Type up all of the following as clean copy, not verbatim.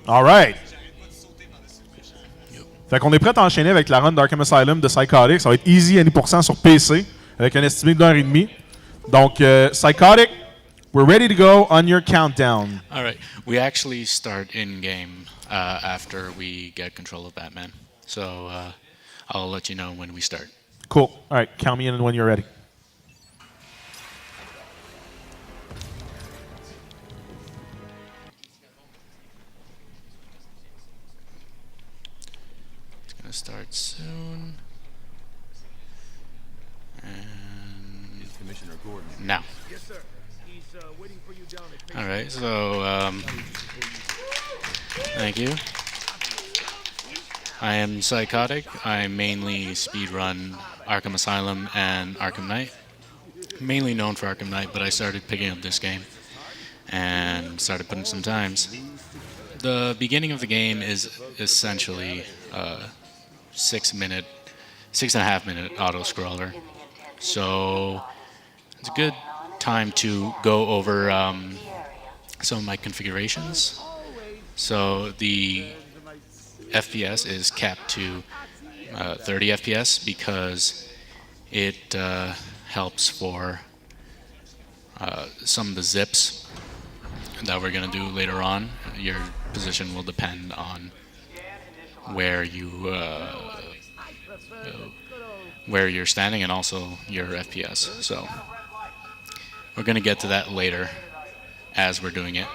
All right. Fait qu'on est prêt à enchaîner avec la run d'Arkham Asylum de Psychotik. Ça va être easy à 100% sur PC avec un estimé d'1h30. Donc, Psychotik, we're ready to go on your countdown. All right. We actually start in game after we get control of Batman. So I'll let you know when we start. Cool. All right. Count me in when you're ready. Start soon. And Commissioner Gordon. now. Yes, sir. He's waiting for you down at All right, so thank you. I am Psychotik. I mainly speedrun Arkham Asylum and Arkham Knight. Mainly known for Arkham Knight, but I started picking up this game and started putting some times. The beginning of the game is essentially 6.5 minute auto scroller. So it's a good time to go over some of my configurations. So the FPS is capped to 30 FPS because it helps for some of the zips that we're going to do later on. Your position will depend on where you're standing and also your FPS. So we're going to get to that later as we're doing it.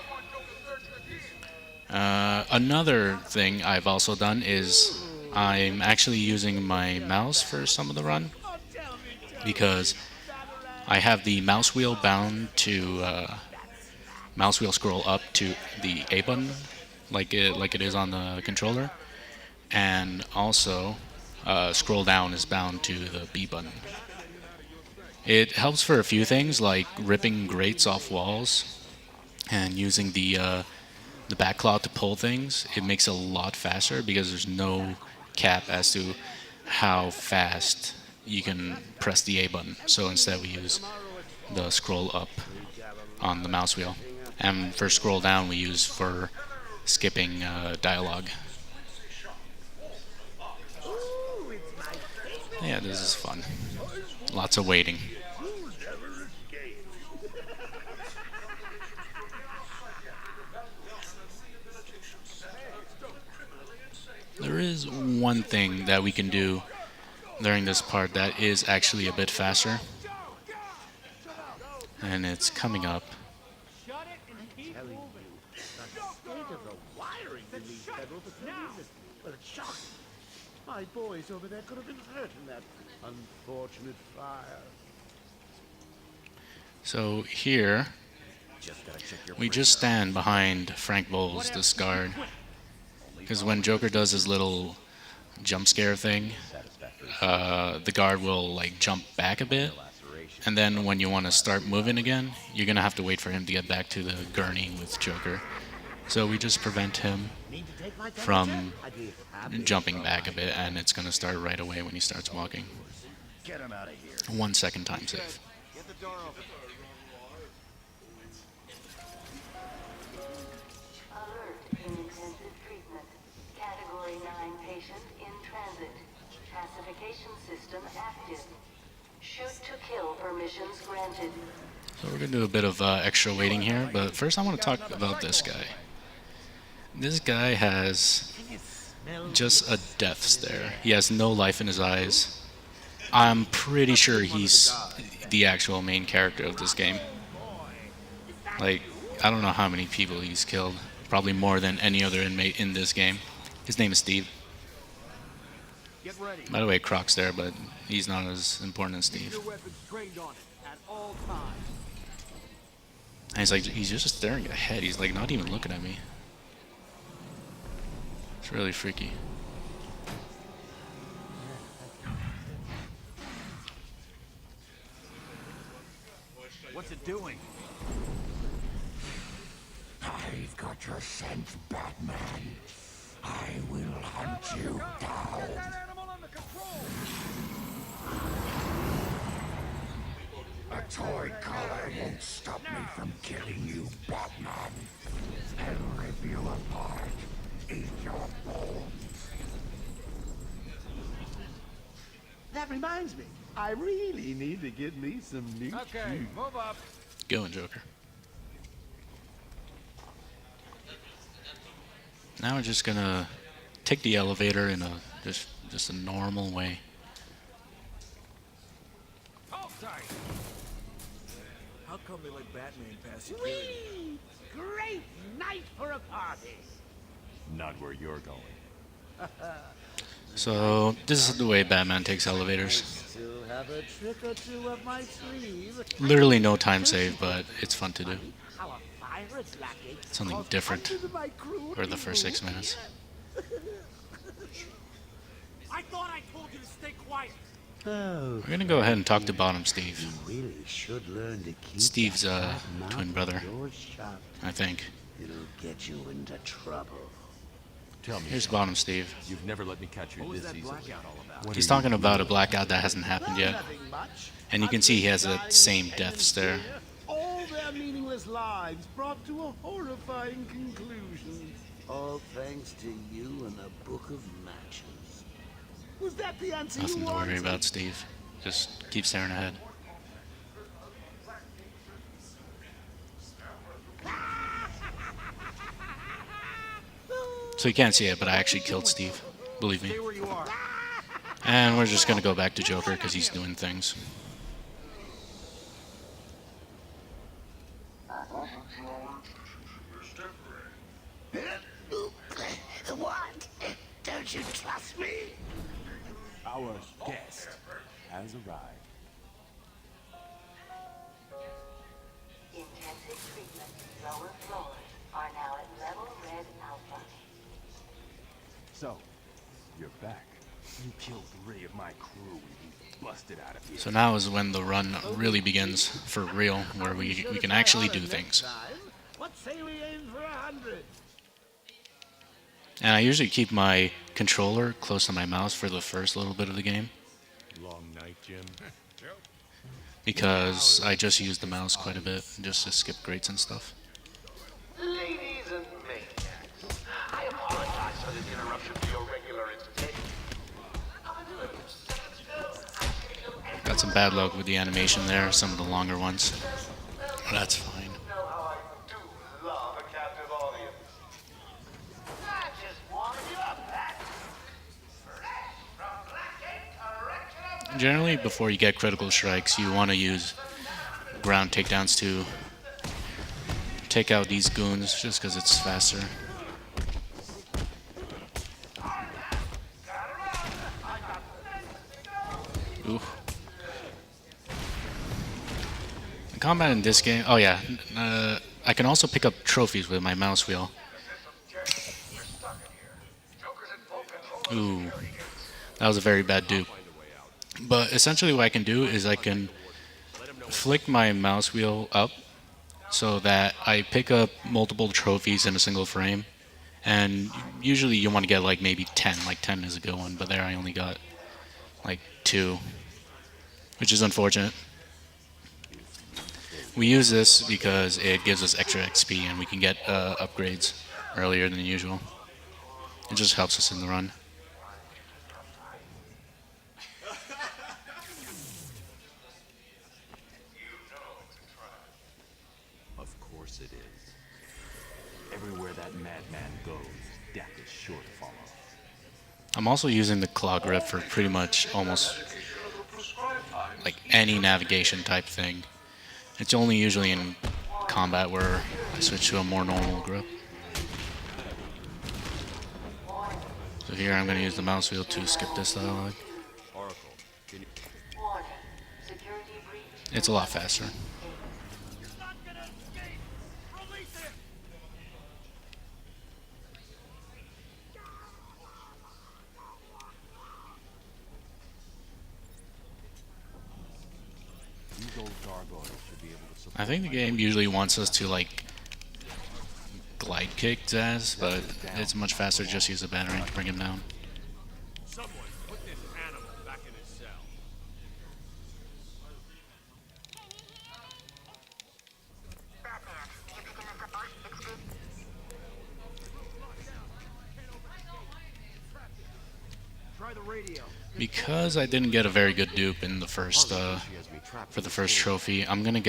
Another thing I've also done is I'm actually using my mouse for some of the run because I have the mouse wheel bound to mouse wheel scroll up to the A button like it is on the controller, and also scroll down is bound to the B button. It helps for a few things like ripping grates off walls and using the backcloth to pull things. It makes it a lot faster because there's no cap as to how fast you can press the A button. So instead we use the scroll up on the mouse wheel. And for scroll down we use for skipping dialogue. Yeah, this is fun. Lots of waiting. There is one thing that we can do during this part that is actually a bit faster. And it's coming up. My boys over there could have been hurt in that unfortunate fire. So here, we just stand behind Frank Bowles, this guard. Because when Joker does his little jump scare thing, the guard will like jump back a bit. And then when you want to start moving again, you're going to have to wait for him to get back to the gurney with Joker. So we just prevent him from jumping back a bit, and it's going to start right away when he starts walking. 1 second time save. Alert in intensive treatment. Category 9 patient in transit. Pacification system active. Shoot to kill permissions granted. So we're going to do a bit of extra waiting here, but first I want to talk about this guy. This guy has just a death stare. He has no life in his eyes. I'm pretty sure he's the actual main character of this game. Like, I don't know how many people he's killed. Probably more than any other inmate in this game. His name is Steve. By the way, Croc's there, but he's not as important as Steve. And he's just staring ahead. He's like not even looking at me. It's really freaky. What's it doing? I've got your scent, Batman. I will hunt you down. A toy collar won't stop me from killing you, Batman. I'll rip you apart eat your bones. That reminds me, I really need to get me some new shoes. Move up. Going, Joker. Now we're just gonna take the elevator in a just a normal way. Oh, sorry. How come they let Batman pass security? Whee! Great night for a party. Not where you're going. So this is the way Batman takes elevators. Still have a trick or two up my sleeve. Literally no time save, but it's fun to do. How a fire is lacking. Something cause different hundreds of my crew for the first 6 minutes. I thought I told you to stay quiet. Oh, We're gonna go ahead and talk to Bottom Steve. you really should learn to keep Steve's that mouth twin of brother, yours shut. I think. It'll get you into trouble. Tell me, Here's Sean, Bottom Steve. you've never let me catch you What was this that easily. blackout all about? What He's are talking you about a doing? blackout that hasn't happened yet. Nothing much. And you can see he has that same death stare. All their meaningless lives brought to a horrifying conclusion. All thanks to you and a book of matches. Was that the answer Nothing you to worry wanted? about, Steve. Just keep staring ahead. So you can't see it, but I actually killed Steve. Believe me. Stay where you are. And we're just gonna go back to Joker because he's doing things. What? Don't you trust me? Our guest has arrived. Intensive treatment. Lower floors are now at level red alpha. So, you're back. You killed 3 of my crew and you busted out of here. So now is when the run really begins for real, where we can actually do things. What say we aim for 100? And I usually keep my controller close to my mouse for the first little bit of the game, Long night, Jim. because I just use the mouse quite a bit just to skip grades and stuff. Ladies and maniacs, I apologize for this interruption to your regular entertainment. Got some bad luck with the animation there, some of the longer ones. But that's fine. You know how I do love a captive audience. I just wanted you up that fresh from Black Ink Generally, before you get critical strikes, you want to use ground takedowns to take out these goons, just because it's faster. Ooh. The combat in this game, oh yeah, I can also pick up trophies with my mouse wheel. Ooh, that was a very bad dupe. But essentially what I can do is I can flick my mouse wheel up so that I pick up multiple trophies in a single frame. And usually you want to get like maybe 10, like 10 is a good one, but there I only got like 2, which is unfortunate. We use this because it gives us extra XP and we can get upgrades earlier than usual. It just helps us in the run. Of course it is. Everywhere that madman goes, death is sure to follow. I'm also using the claw grip for pretty much almost like any navigation type thing. It's only usually in combat where I switch to a more normal grip. So here I'm going to use the mouse wheel to skip this dialogue. Oracle, can you... Warning. Security breach. It's a lot faster. These old gargoyles should be able to support I think the game usually wants us to like glide kick Zaz, but it's much faster to just use a battery to bring him down. Someone put this animal back in his cell. the radio. Because I didn't get a very good dupe in the first for the first trophy, I'm gonna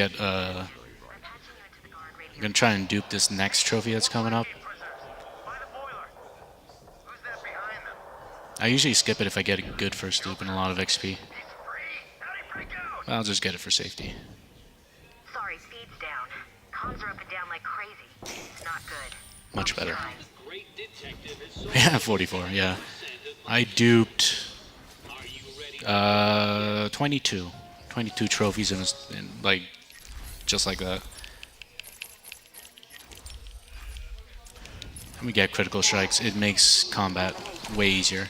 try and dupe this next trophy that's coming up. I usually skip it if I get a good first dupe and a lot of XP. I'll just get it for safety. Sorry, speed's down. Comms are up and down like crazy. It's not good. Much better. Yeah, 44, yeah. I duped 22 trophies in like just like that. And we get critical strikes. It makes combat way easier.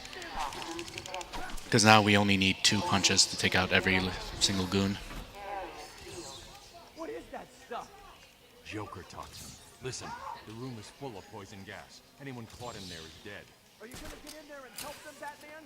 Because now we only need 2 punches to take out every single goon. What is that stuff? Joker toxin. Listen, the room is full of poison gas. Anyone caught in there is dead. Are you gonna get in there and help them, Batman?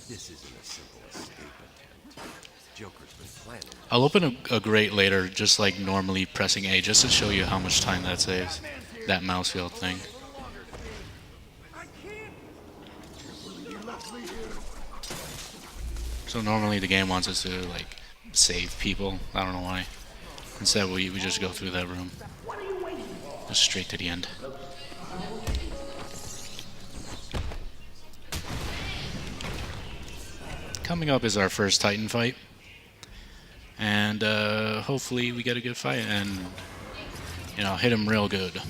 This isn't a simple escape attempt. Joker's been planning. I'll open a grate later, just like normally pressing A, just to show you how much time that saves. That mouse wheel thing. So normally the game wants us to like save people. I don't know why. Instead we just go through that room. Just straight to the end. Coming up is our first Titan fight. And hopefully we get a good fight and, you know, hit him real good.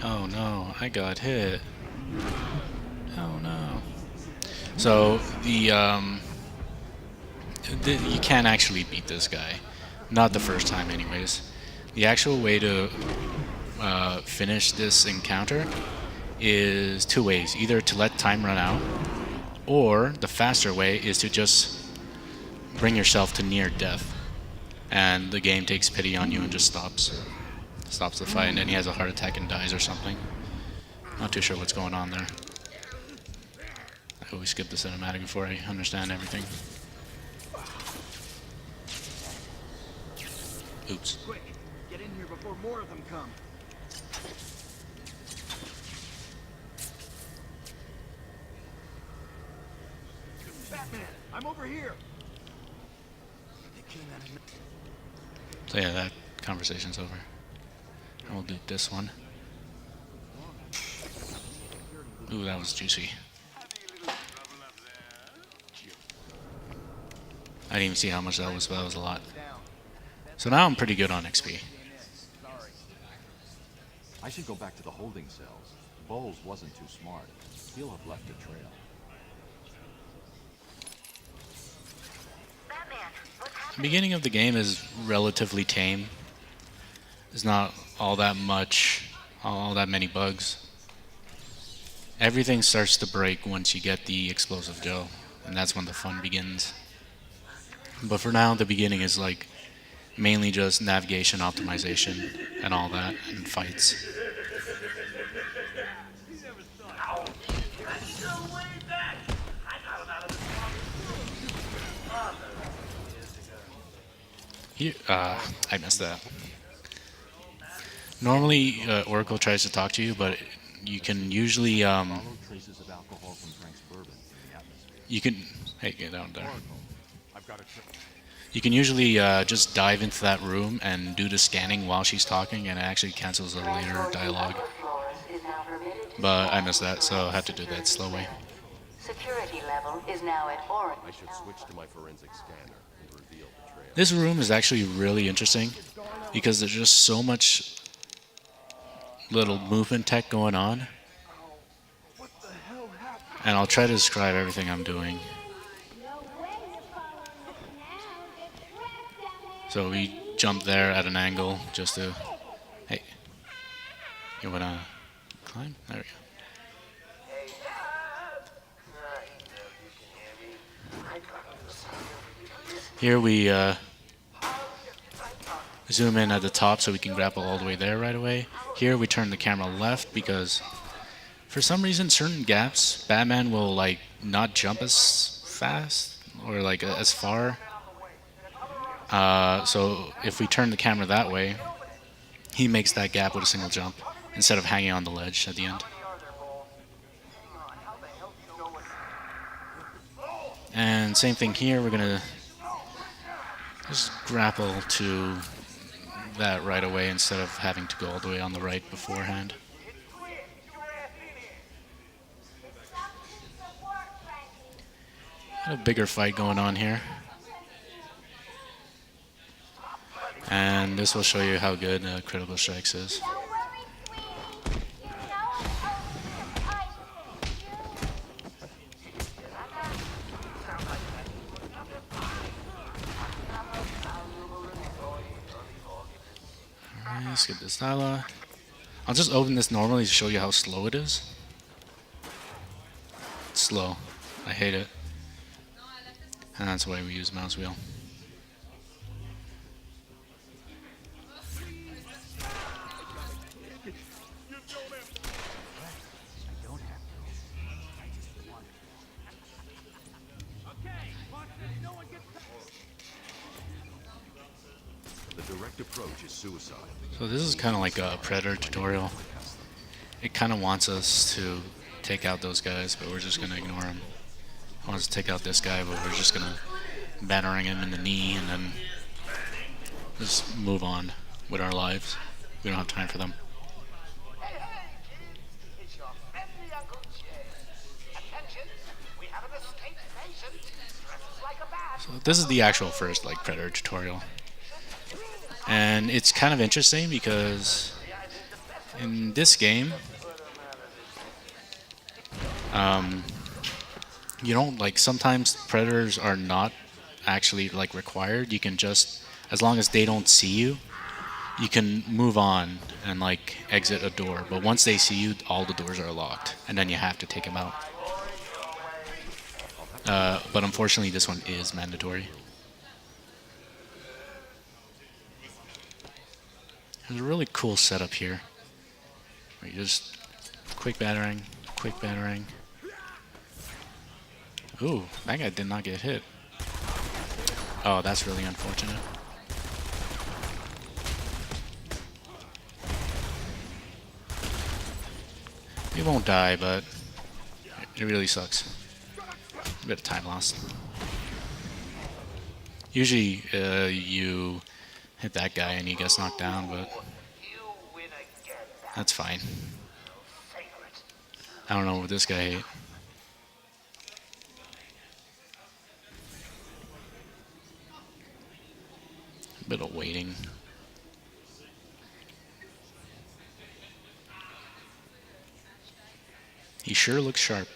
Oh no, I got hit. Oh no. So you can't actually beat this guy. Not the first time anyways. The actual way to finish this encounter is 2 ways. Either to let time run out, or the faster way is to just bring yourself to near death. And the game takes pity on you and just stops the fight, and then he has a heart attack and dies or something. Not too sure what's going on there. I always skip the cinematic before I understand everything. Oops. Quick, get in here before more of them come. Batman, I'm over here. They came out of So yeah, that conversation's over. And we'll do this one. Ooh, that was juicy. I didn't even see how much that was, but that was a lot. So now I'm pretty good on XP. I should go back to the holding cells. Bowles wasn't too smart. He'll have left a trail. The beginning of the game is relatively tame. There's not all that many bugs. Everything starts to break once you get the explosive Joe, and that's when the fun begins. But for now, the beginning is like mainly just navigation optimization and all that, and fights. Here, I missed that. Normally, Oracle tries to talk to you, but you can usually, you can, hey, get down there. You can usually just dive into that room and do the scanning while she's talking, and it actually cancels the later dialogue. But I missed that, so I have to do that slow way. Security level is now at Oracle. I should switch to my forensic scanner and reveal the trail. This room is actually really interesting because there's just so much little movement tech going on. And I'll try to describe everything I'm doing. So we jump there at an angle just to, hey, you wanna climb? There we go. Here we, zoom in at the top so we can grapple all the way there right away. Here we turn the camera left because for some reason certain gaps Batman will like not jump as fast or like as far. So if we turn the camera that way, he makes that gap with a single jump instead of hanging on the ledge at the end. And same thing here, we're gonna just grapple to that right away instead of having to go all the way on the right beforehand. Got a bigger fight going on here. And this will show you how good Critical Strikes is. Let's get this dialogue. I'll just open this normally to show you how slow it is. It's slow. I hate it. And that's why we use mouse wheel. The direct approach is suicide. So this is kind of like a Predator tutorial. It kind of wants us to take out those guys, but we're just going to ignore them. It wants to take out this guy, but we're just going to battering him in the knee and then just move on with our lives. We don't have time for them. It's your friendly Uncle Jay. Attention, we have an escaped patient. Dresses like a bat. So this is the actual first like Predator tutorial. And it's kind of interesting because in this game, you don't like sometimes predators are not actually like required. You can just, as long as they don't see you, you can move on and like exit a door. But once they see you, all the doors are locked, and then you have to take them out. But unfortunately, this one is mandatory. There's a really cool setup here. Where you just quick battering, quick battering. Ooh, that guy did not get hit. Oh, that's really unfortunate. He won't die, but it really sucks. A bit of time lost. Usually, you hit that guy and he gets knocked down, but that's fine. I don't know what this guy hit. A bit of waiting. He sure looks sharp.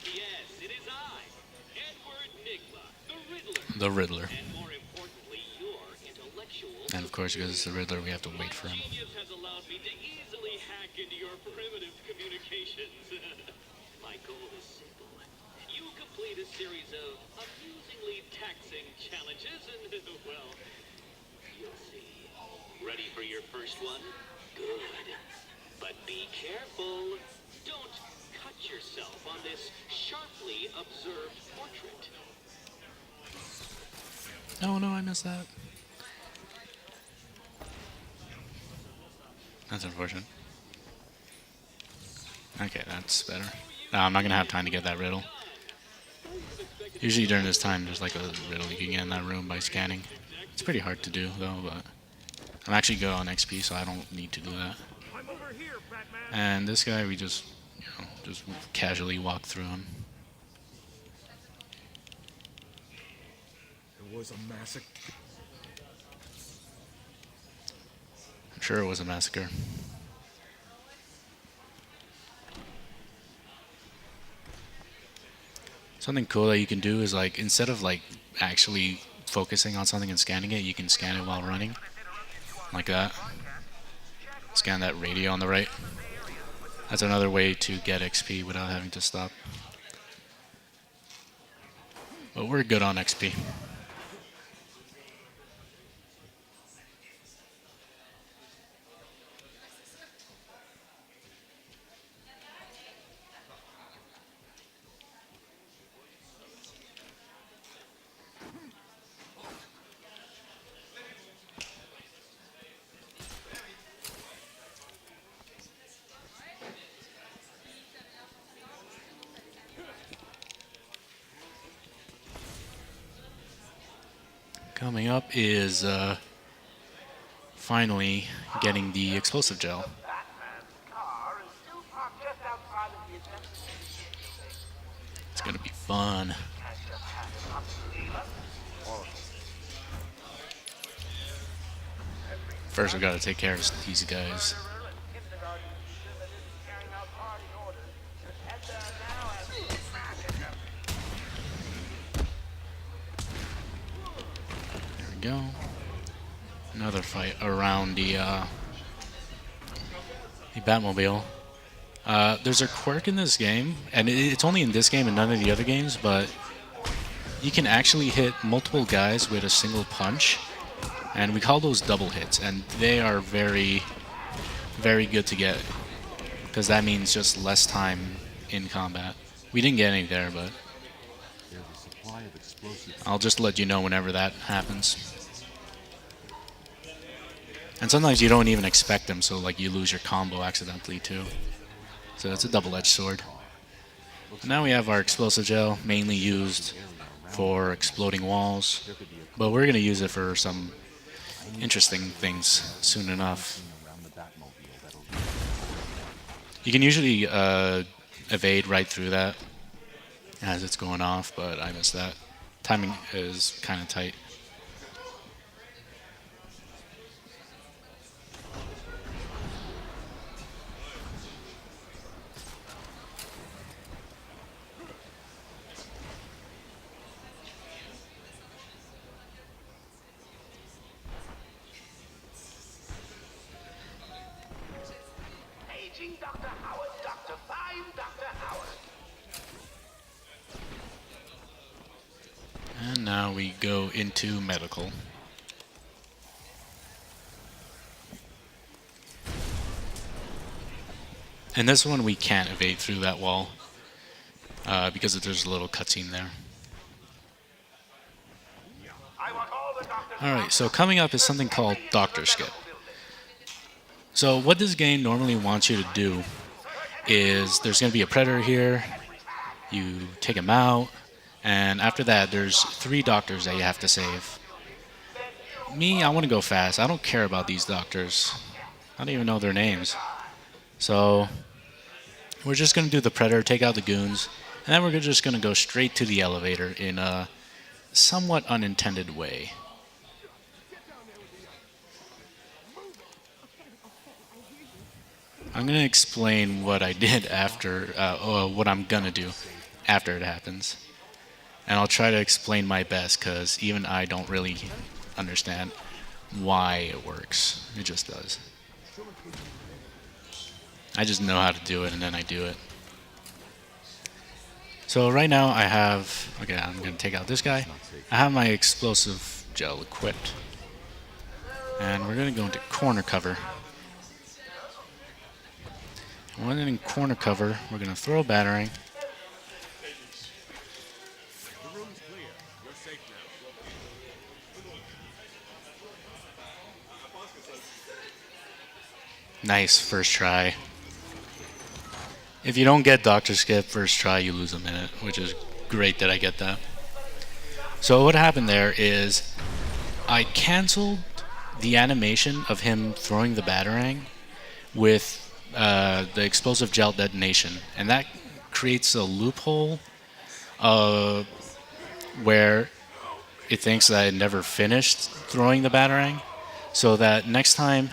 Yes, it is I, Edward Nigma, the Riddler. The Riddler. And more importantly, your intellectual. And of course, because it's the Riddler, we have to wait for him. Genius has allowed me to easily hack into your primitive communications. My goal is simple. You complete a series of amusingly taxing challenges, and well, you'll see. Ready for your first one? Good. But be careful. Don't cut yourself on this sharply observed portrait. Oh no, I missed that. That's unfortunate. Okay, that's better. I'm not gonna have time to get that riddle. Usually during this time, there's like a riddle you can get in that room by scanning. It's pretty hard to do though, but I'm actually good on XP, so I don't need to do that. And this guy, we just, you know, just casually walk through him. It was a massacre. I'm sure it was a massacre. Something cool that you can do is like, instead of like actually focusing on something and scanning it, you can scan it while running. Like that. Scan that radio on the right. That's another way to get XP without having to stop. But we're good on XP. Coming up is finally getting the explosive gel. It's gonna be fun. First, we gotta take care of these guys. There we go. Another fight around the Batmobile. There's a quirk in this game, and it's only in this game and none of the other games, but you can actually hit multiple guys with a single punch, and we call those double hits, and they are very, very good to get, because that means just less time in combat. We didn't get any there, but I'll just let you know whenever that happens. And sometimes you don't even expect them, so like you lose your combo accidentally too. So it's a double-edged sword. Now we have our explosive gel, mainly used for exploding walls, but we're going to use it for some interesting things soon enough. You can usually evade right through that as it's going off, but I missed that. Timing is kind of tight. Paging Dr. Howard, Dr. Fine Dr. Howard. And now we go into medical. And this one we can't evade through that wall because there's a little cutscene there. Alright, so coming up is something called Doctor Skip. So what this game normally wants you to do is there's going to be a predator here, you take him out, and after that there's 3 doctors that you have to save. Me, I want to go fast. I don't care about these doctors. I don't even know their names. So we're just going to do the predator, take out the goons, and then we're just going to go straight to the elevator in a somewhat unintended way. I'm going to explain what I did after, what I'm going to do after it happens. And I'll try to explain my best, because even I don't really understand why it works. It just does. I just know how to do it, and then I do it. So right now I have, okay, I'm going to take out this guy. I have my explosive gel equipped. And we're going to go into corner cover. When in corner cover, we're going to throw a batarang. Nice, first try. If you don't get Dr. Skip first try, you lose a minute, which is great that I get that. So what happened there is I canceled the animation of him throwing the batarang with the explosive gel detonation, and that creates a loophole where it thinks that I never finished throwing the batarang, so that next time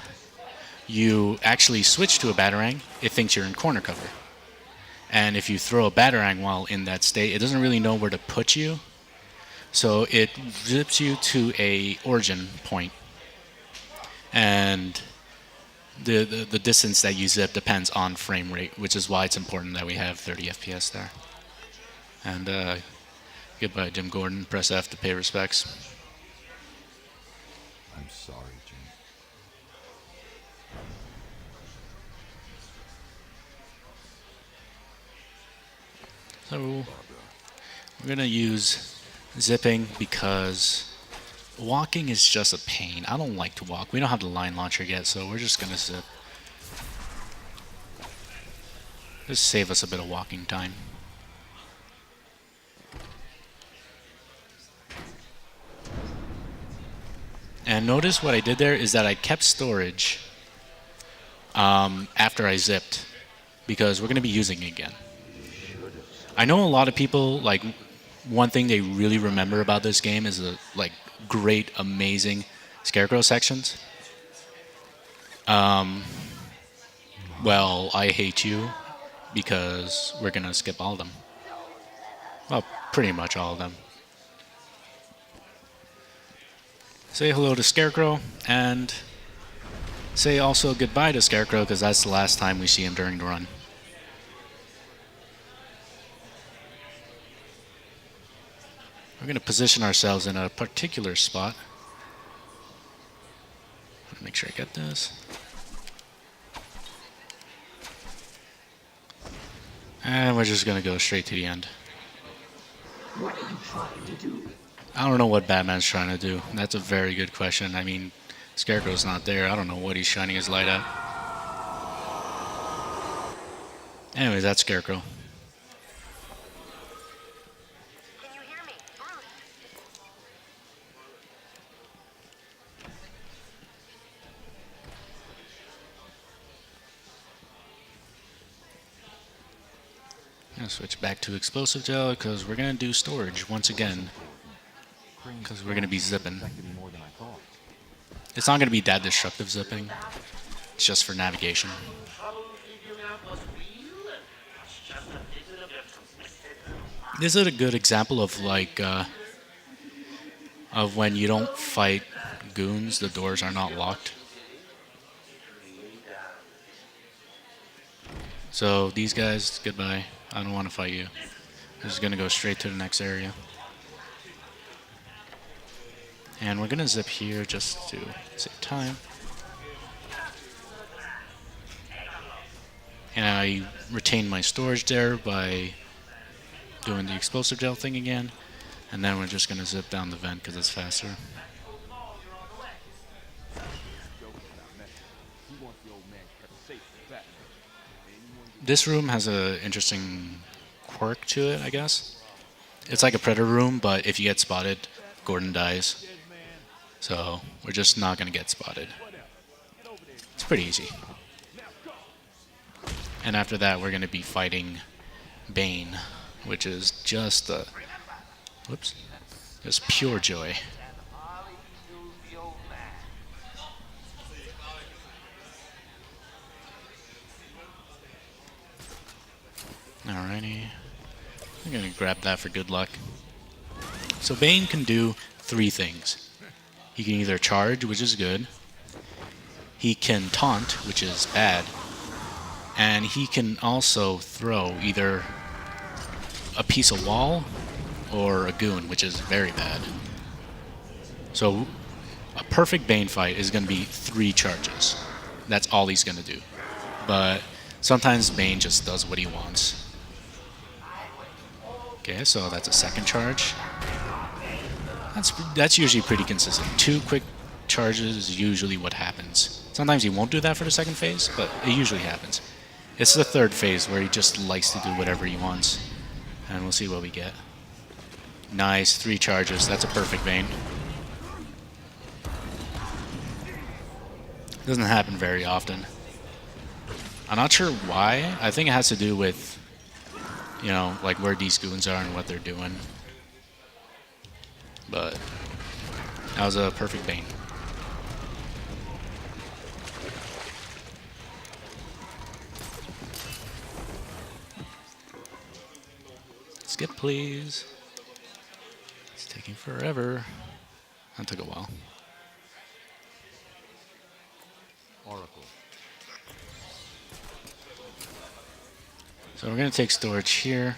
you actually switch to a batarang, it thinks you're in corner cover. And if you throw a batarang while in that state, it doesn't really know where to put you, so it zips you to a origin point. And the distance that you zip depends on frame rate, which is why it's important that we have 30 FPS there. And goodbye, Jim Gordon. Press F to pay respects. I'm sorry, Jim. So we're gonna use zipping because walking is just a pain. I don't like to walk. We don't have the line launcher yet, so we're just gonna zip. Just save us a bit of walking time. And notice what I did there is that I kept storage after I zipped, because we're going to be using it again. I know a lot of people, like, one thing they really remember about this game is the like great, amazing Scarecrow sections. Well, I hate you, because we're going to skip all of them. Well, pretty much all of them. Say hello to Scarecrow, and say also goodbye to Scarecrow, because that's the last time we see him during the run. We're going to position ourselves in a particular spot. Make sure I get this. And we're just going to go straight to the end. What are you trying to do? I don't know what Batman's trying to do. That's a very good question. I mean, Scarecrow's not there. I don't know what he's shining his light at. Anyways, that's Scarecrow. Can you hear me? Bruce? I'm going to switch back to explosive gel, because we're going to do storage once again. Because we're going to be zipping. It's not going to be that destructive zipping. It's just for navigation. This is a good example of like of when you don't fight goons, the doors are not locked. So these guys, goodbye. I don't want to fight you. I'm just going to go straight to the next area. And we're going to zip here just to save time. And I retain my storage there by doing the explosive gel thing again. And then we're just going to zip down the vent because it's faster. This room has an interesting quirk to it, I guess. It's like a Predator room, but if you get spotted, Gordon dies. So we're just not going to get spotted. It's pretty easy. And after that, we're going to be fighting Bane, which is just just pure joy. Alrighty. I'm going to grab that for good luck. So Bane can do 3 things. He can either charge, which is good. He can taunt, which is bad. And he can also throw either a piece of wall or a goon, which is very bad. So a perfect Bane fight is going to be 3 charges. That's all he's going to do. But sometimes Bane just does what he wants. Okay, so that's a second charge. That's usually pretty consistent. 2 quick charges is usually what happens. Sometimes he won't do that for the second phase, but it usually happens. It's the third phase where he just likes to do whatever he wants. And we'll see what we get. Nice, 3 charges. That's a perfect Bane. Doesn't happen very often. I'm not sure why. I think it has to do with, you know, like where these goons are and what they're doing. But that was a perfect Bane. Skip, please. It's taking forever. That took a while. Oracle. So we're going to take storage here.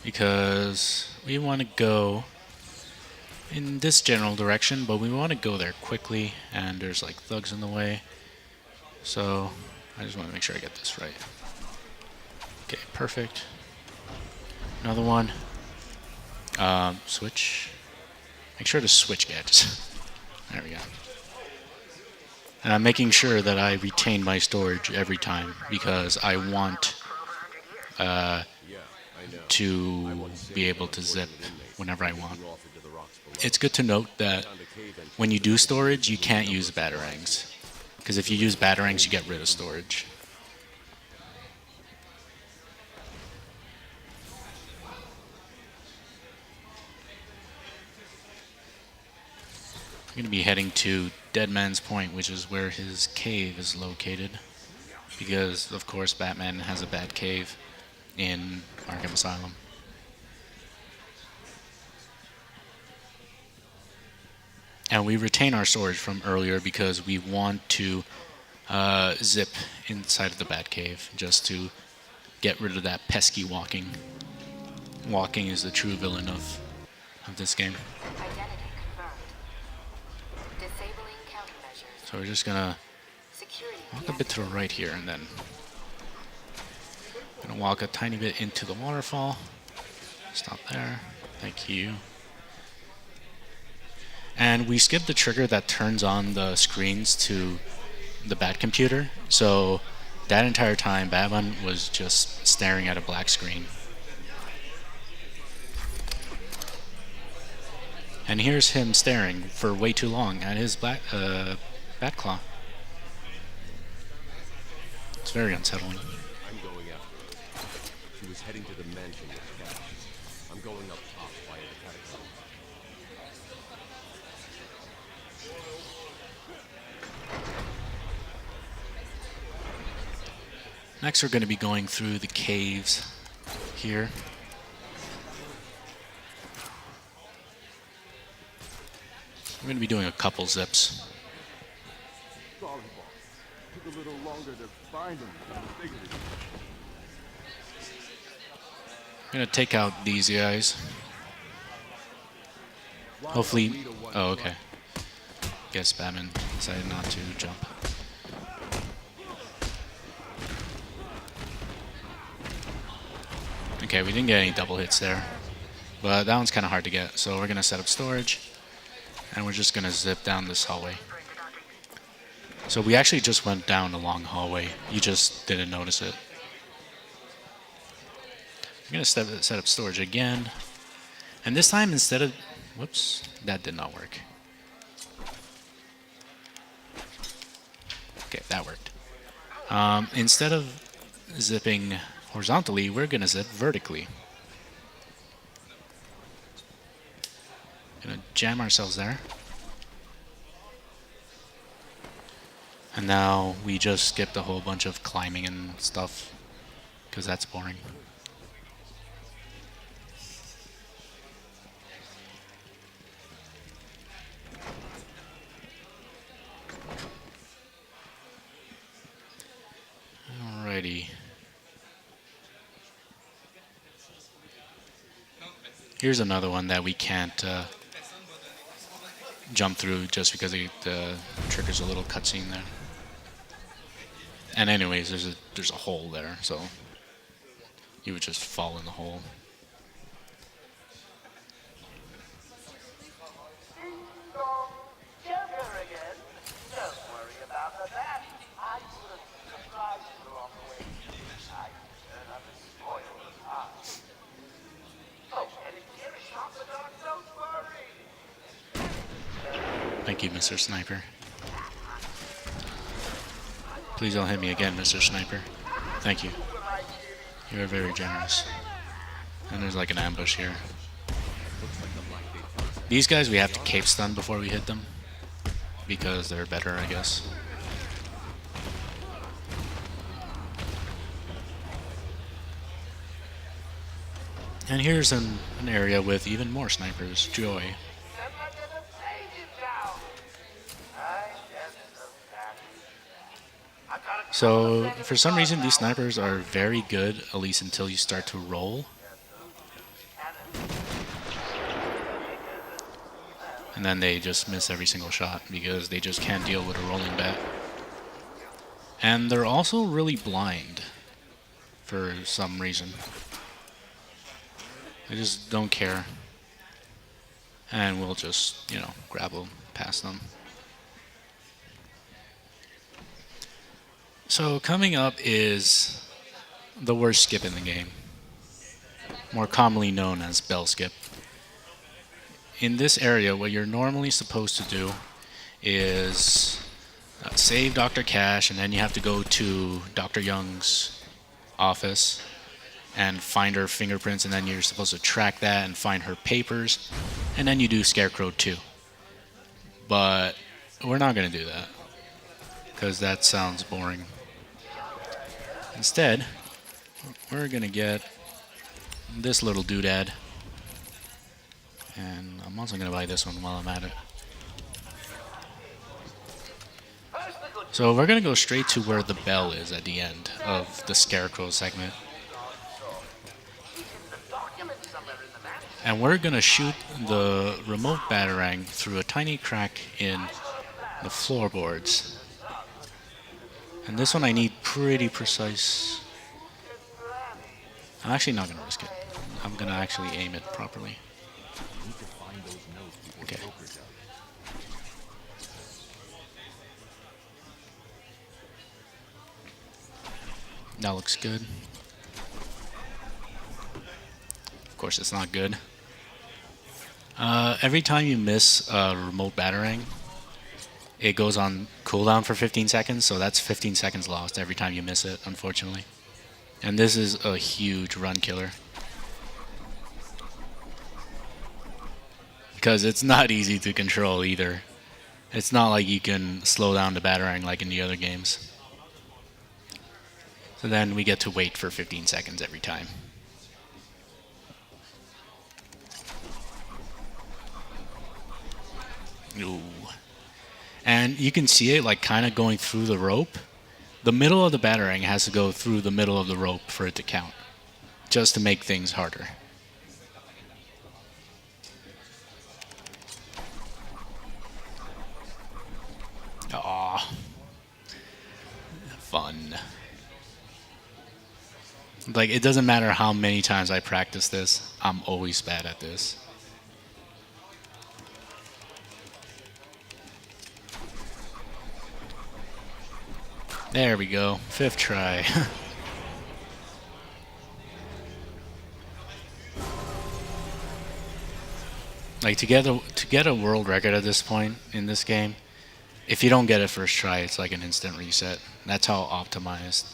Because we want to go in this general direction, but we want to go there quickly, and there's like thugs in the way. So I just want to make sure I get this right. Okay, perfect. Another one. Switch. Make sure to switch gadgets. There we go. And I'm making sure that I retain my storage every time because I want to be able to zip whenever I want. it's good to note that when you do storage, you can't use batarangs. Because if you use batarangs, you get rid of storage. I'm going to be heading to Dead Man's Point, which is where his cave is located. Because, of course, Batman has a bad cave in Arkham Asylum. And we retain our storage from earlier because we want to zip inside of the Batcave just to get rid of that pesky walking. Walking is the true villain of this game. Identity confirmed. Disabling countermeasures. So we're just gonna Security walk a bit to the right here and then gonna walk a tiny bit into the waterfall. Stop there. Thank you. And we skipped the trigger that turns on the screens to the Bat computer. So that entire time, Batman was just staring at a black screen. And here's him staring for way too long at his Bat claw. It's very unsettling. I'm going after her. She was heading to the mansion with cash. I'm going up top via the catacombs. Next, we're going to be going through the caves here. We're going to be doing a couple zips. Sorry, boss. Took a little longer to find him than I figured it. I'm going to take out these guys. Hopefully... Oh, okay. Guess Batman decided not to jump. Okay, we didn't get any double hits there. But that one's kind of hard to get, so we're going to set up storage. And we're just going to zip down this hallway. So we actually just went down a long hallway. You just didn't notice it. I'm going to set up storage again. And this time, instead of... Whoops, that did not work. Okay, that worked. Instead of zipping horizontally, we're going to zip vertically. Gonna jam ourselves there. And now we just skipped a whole bunch of climbing and stuff, because that's boring. Alrighty. Here's another one that we can't jump through just because the triggers a little cutscene there. And anyways, there's a hole there, so you would just fall in the hole. Joker again. Don't worry about the bat. I put a surprise along the way. I turn up and spoil the party. Oh, and if you get a shot in the dark, don't worry. Thank you, Mr. Sniper. Please don't hit me again, Mr. Sniper. Thank you. You are very generous. And there's like an ambush here. These guys we have to cape stun before we hit them, because they're better, I guess. And here's an area with even more snipers. Joy. So, for some reason, these snipers are very good, at least until you start to roll. And then they just miss every single shot because they just can't deal with a rolling bat. And they're also really blind for some reason. They just don't care. And we'll just, you know, grapple past them. So coming up is the worst skip in the game, more commonly known as bell skip. in this area, what you're normally supposed to do is save Dr. Cash, and then you have to go to Dr. Young's office and find her fingerprints, and then you're supposed to track that and find her papers, and then you do Scarecrow 2. But we're not going to do that, because that sounds boring. Instead, we're going to get this little doodad, and I'm also going to buy this one while I'm at it. So we're going to go straight to where the bell is at the end of the Scarecrow segment. And we're going to shoot the remote batarang through a tiny crack in the floorboards. And this one I need pretty precise. I'm actually not going to risk it. I'm going to actually aim it properly. Okay. That looks good. Of course, it's not good. Every time you miss a remote batarang, it goes on cooldown for 15 seconds, so that's 15 seconds lost every time you miss it, unfortunately. And this is a huge run killer. Because it's not easy to control either. It's not like you can slow down the batarang like in the other games. So then we get to wait for 15 seconds every time. Ooh. And you can see it like kind of going through the rope. The middle of the batarang has to go through the middle of the rope for it to count, just to make things harder. Aw. Fun. Like, it doesn't matter how many times I practice this, I'm always bad at this. There we go. 5th try. Like, to get a world record at this point in this game, if you don't get it first try, it's like an instant reset. That's how optimized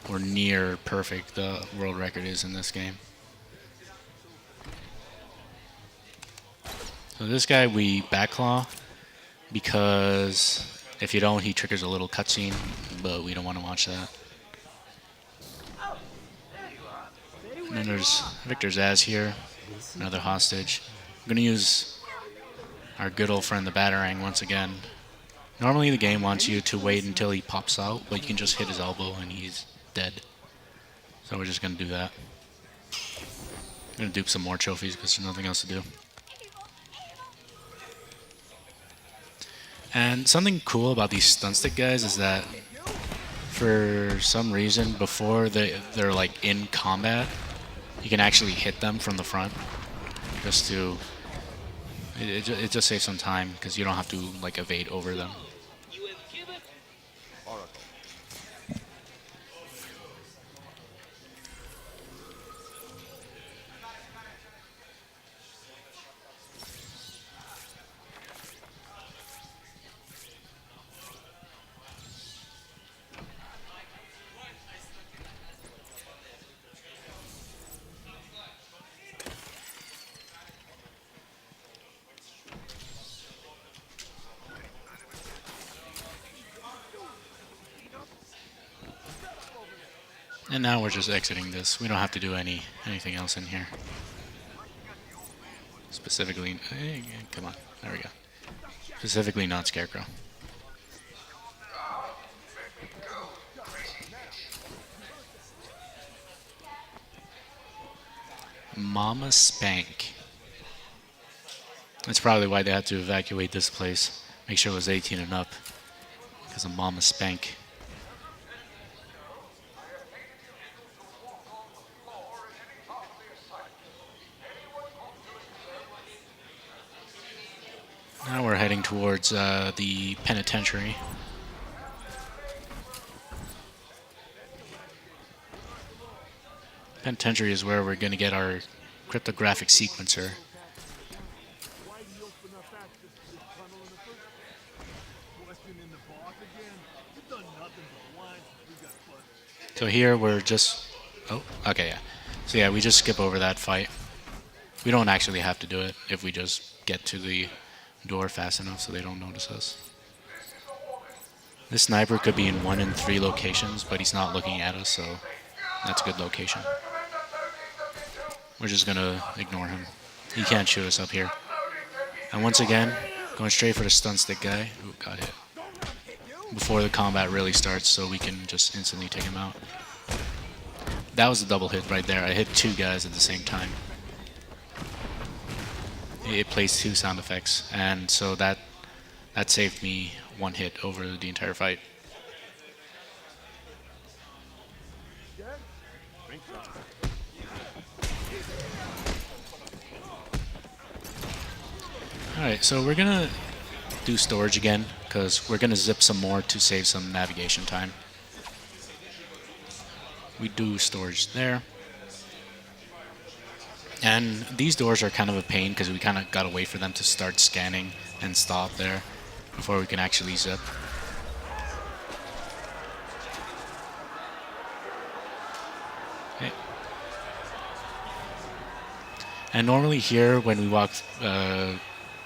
or near perfect the world record is in this game. So this guy we backclaw because if you don't, he triggers a little cutscene, but we don't want to watch that. And then there's Victor Zsasz here, another hostage. I'm going to use our good old friend the Batarang once again. Normally the game wants you to wait until he pops out, but you can just hit his elbow and he's dead. So we're just going to do that. I'm going to dupe some more trophies because there's nothing else to do. And something cool about these stun stick guys is that for some reason before they're like in combat, you can actually hit them from the front just to it just saves some time because you don't have to like evade over them. And now we're just exiting this. We don't have to do anything else in here. Specifically, come on, there we go. Specifically not Scarecrow. Mama Spank. That's probably why they had to evacuate this place. Make sure it was 18 and up. Because of Mama Spank. Now we're heading towards the penitentiary. Penitentiary is where we're going to get our cryptographic sequencer. questioning the boss again? You've done nothing but whine since we got busted. So here we're just... Oh, okay, yeah. So yeah, we just skip over that fight. We don't actually have to do it if we just get to the door fast enough so they don't notice us. This sniper could be in 1 in 3 locations, but he's not looking at us, so that's a good location. We're just gonna ignore him. He can't shoot us up here. And once again, going straight for the stun stick guy. Ooh, got hit. Before the combat really starts, so we can just instantly take him out. That was a double hit right there. I hit 2 guys at the same time. It plays 2 sound effects, and so that saved me 1 hit over the entire fight. Alright, so we're gonna do storage again, because we're gonna zip some more to save some navigation time. We do storage there. And these doors are kind of a pain because we kind of gotta wait for them to start scanning and stop there before we can actually zip. Okay. And normally here, when we walk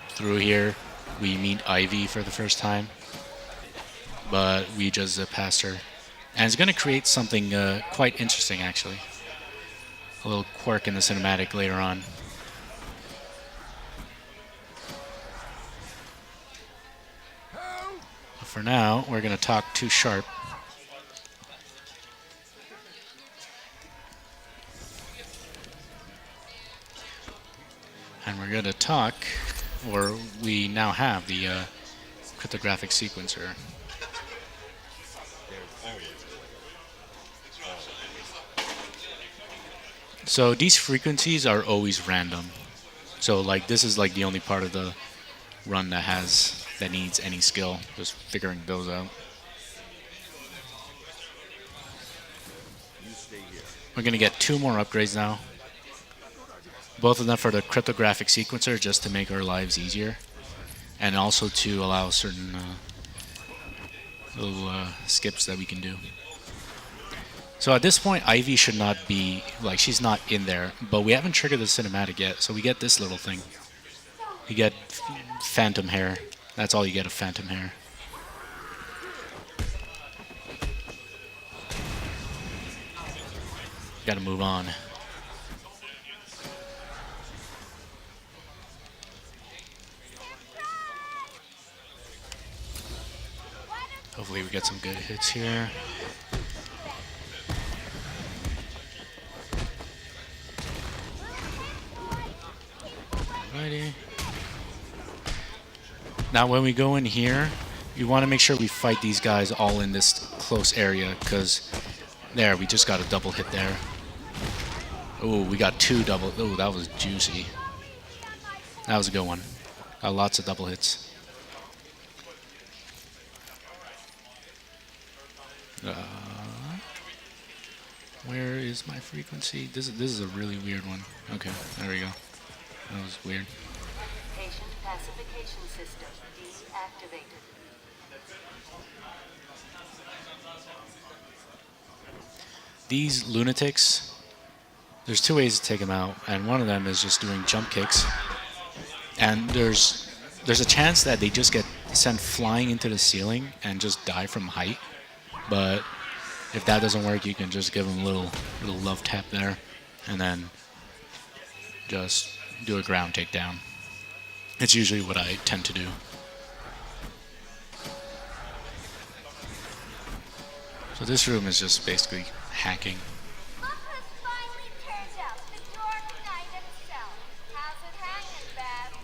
through here, we meet Ivy for the first time, but we just zip past her. And it's gonna create something quite interesting, actually. A little quirk in the cinematic later on. But for now, we're going to talk to Sharp. And we're going to talk, or we now have the cryptographic sequencer. So these frequencies are always random. So like this is like the only part of the run that needs any skill, just figuring those out. We're gonna get 2 more upgrades now. Both of them for the cryptographic sequencer, just to make our lives easier, and also to allow certain little skips that we can do. So at this point, Ivy should not be, like, she's not in there, but we haven't triggered the cinematic yet, so we get this little thing. You get phantom hair. That's all you get of phantom hair. Gotta move on. Hopefully we get some good hits here. Alrighty. Now when we go in here, you want to make sure we fight these guys all in this close area, because there, we just got a double hit there. Oh, we got 2 double. Oh, that was juicy. That was a good one. Got lots of double hits. Where is my frequency? This is a really weird one. Okay, there we go. That was weird. Patient pacification system deactivated. These lunatics, there's 2 ways to take them out, and one of them is just doing jump kicks. And there's a chance that they just get sent flying into the ceiling and just die from height. But if that doesn't work, you can just give them a little love tap there, and then just do a ground takedown. It's usually what I tend to do. So this room is just basically hacking. Look who's finally turned up, the Dark Knight himself. How's it hanging, Babs?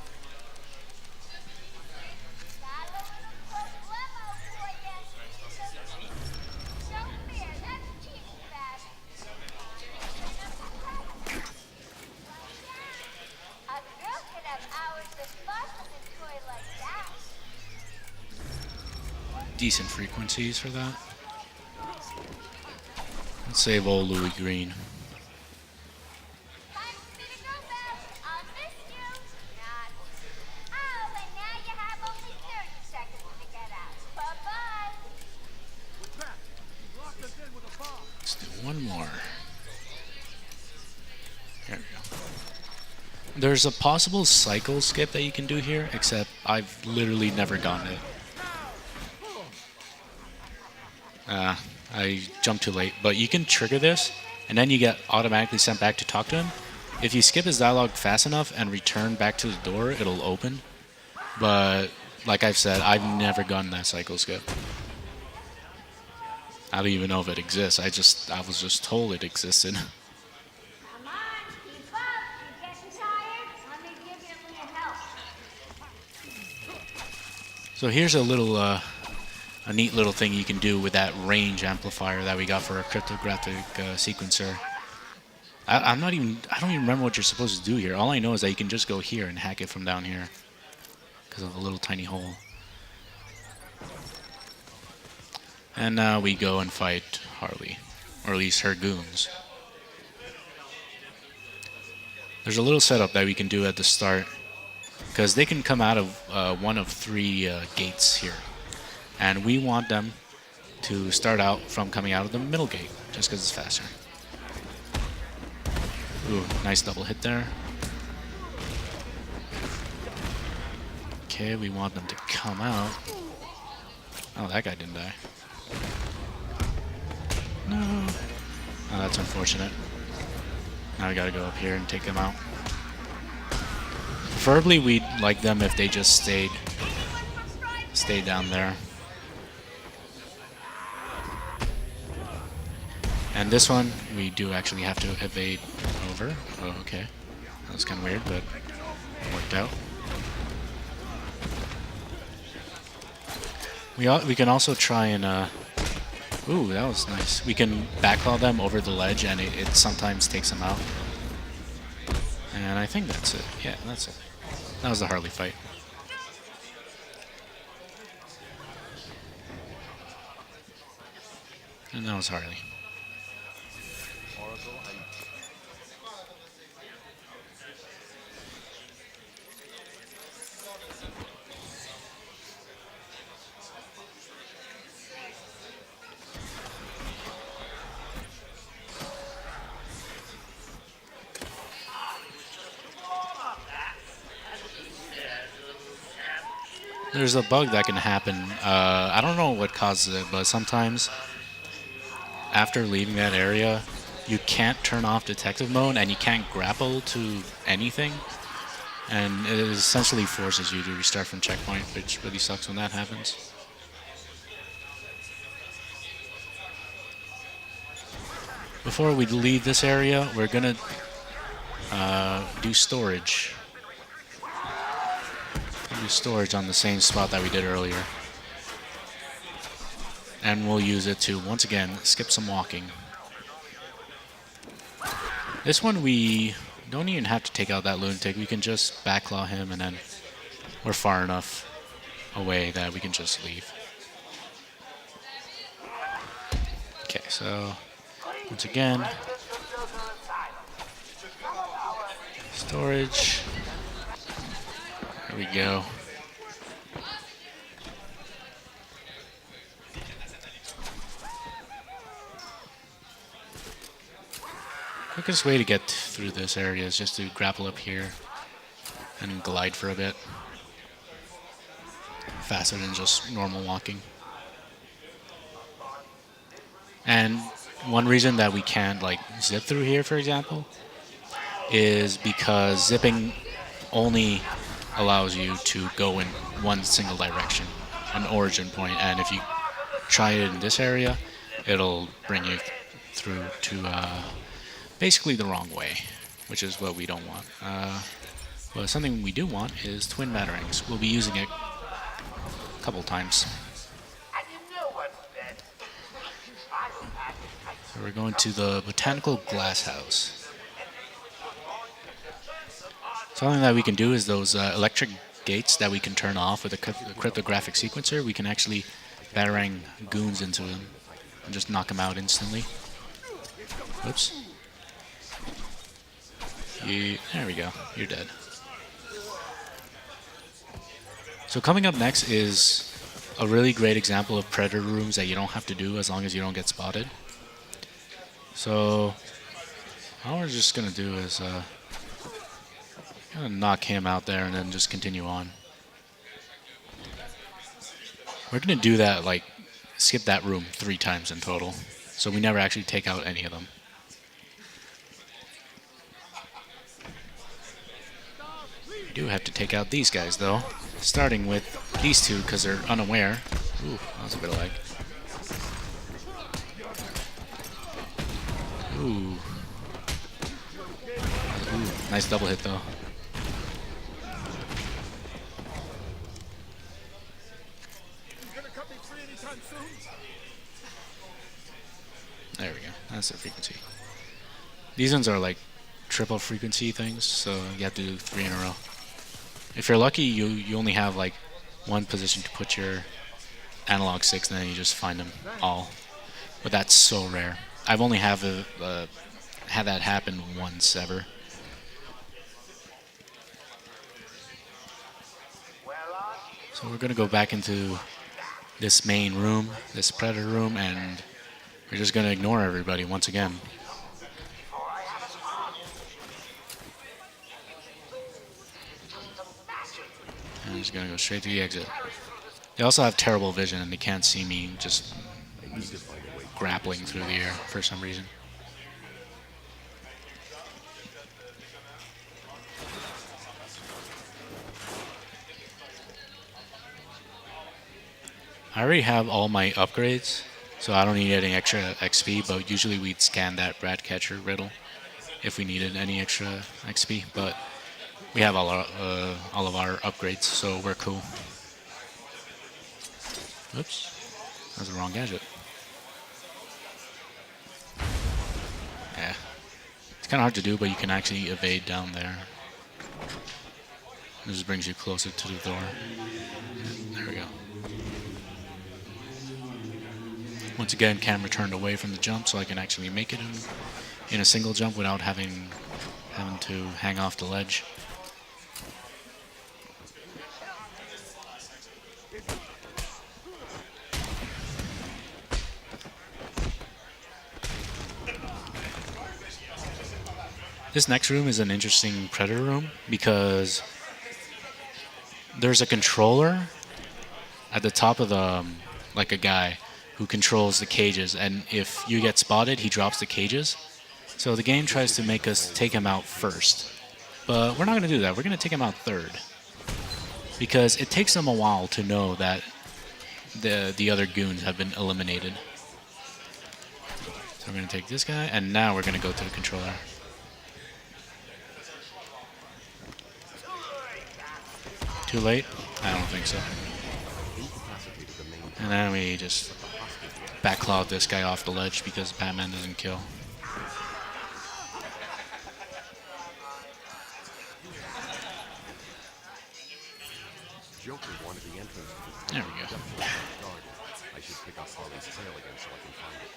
Got a little problemo for ya. Don't fear, that's cheap, Babs. A girl could have hours of fun with a toy like that. Decent frequencies for that. Let's save old Louis Green. Time for me to go, Babs. I'll miss you. Not. Oh, and now you have only 30 seconds to get out. There's a possible cycle skip that you can do here, except I've literally never gotten it. I jumped too late. But you can trigger this, and then you get automatically sent back to talk to him. If you skip his dialogue fast enough and return back to the door, it'll open. But like I've said, I've never gotten that cycle skip. I don't even know if it exists. I was just told it existed. Come on, keep up. You're getting tired? Let me give you a little help. So here's a little, a neat little thing you can do with that range amplifier that we got for a cryptographic sequencer. I don't even remember what you're supposed to do here. All I know is that you can just go here and hack it from down here because of a little tiny hole. And now we go and fight Harley, or at least her goons. There's a little setup that we can do at the start, because they can come out of one of 3 gates here. And we want them to start out from coming out of the middle gate, just because it's faster. Ooh, nice double hit there. Okay, we want them to come out. Oh, that guy didn't die. No. Oh, that's unfortunate. Now we gotta go up here and take them out. Preferably we'd like them if they just stayed down there. And this one, we do actually have to evade over. Oh, okay. That was kind of weird, but worked out. We can also try and, ooh, that was nice. We can backclaw them over the ledge, and it sometimes takes them out. And I think that's it. Yeah, that's it. That was the Harley fight. And that was Harley. There's a bug that can happen. I don't know what causes it, but sometimes after leaving that area, you can't turn off detective mode and you can't grapple to anything. And it essentially forces you to restart from checkpoint, which really sucks when that happens. Before we leave this area, we're gonna do storage. Do storage on the same spot that we did earlier. And we'll use it to, once again, skip some walking. This one we don't even have to take out that lunatic. We can just backclaw him, and then we're far enough away that we can just leave. Okay, so once again, storage. There we go. Quickest way to get through this area is just to grapple up here and glide for a bit. Faster than just normal walking. And one reason that we can't like zip through here, for example, is because zipping only allows you to go in one single direction, an origin point, and if you try it in this area, it'll bring you through to basically the wrong way, which is what we don't want. But something we do want is twin batarangs. We'll be using it a couple times. So we're going to the Botanical Glass House. Something that we can do is those electric gates that we can turn off with a cryptographic sequencer. We can actually batarang goons into them and just knock them out instantly. Whoops. There we go. You're dead. So coming up next is a really great example of predator rooms that you don't have to do as long as you don't get spotted. So all we're just gonna do is gonna knock him out there and then just continue on. We're gonna do that, like, skip that room 3 times in total. So we never actually take out any of them. We do have to take out these guys, though. Starting with these two, because they're unaware. Ooh, that was a bit of lag. Ooh. Ooh, nice double hit, though. There we go. That's the frequency. These ones are like triple frequency things, so you have to do 3 in a row. If you're lucky, you only have like 1 position to put your analog sticks, and then you just find them all. But that's so rare. I've only had that happen once ever. So we're gonna go back into this main room, this predator room, and we're just gonna ignore everybody once again. I'm just gonna go straight to the exit. They also have terrible vision and they can't see me just grappling through the air for some reason. I already have all my upgrades, so I don't need any extra XP, but usually we'd scan that rat catcher riddle if we needed any extra XP, but we have all of our upgrades, so we're cool. Oops, that was the wrong gadget. Yeah, it's kind of hard to do, but you can actually evade down there. This just brings you closer to the door. There we go. Once again, camera turned away from the jump, so I can actually make it in a single jump without having to hang off the ledge. This next room is an interesting predator room because there's a controller at the top of the, like a guy who controls the cages, and if you get spotted, he drops the cages. So the game tries to make us take him out first, but we're not going to do that. We're going to take him out third because it takes them a while to know that the other goons have been eliminated. So we're going to take this guy, and now we're going to go to the controller. Too late? I don't think so. And then we just backcloud this guy off the ledge because Batman doesn't kill. There we go. I should pick up Harley's trail again so I can find it.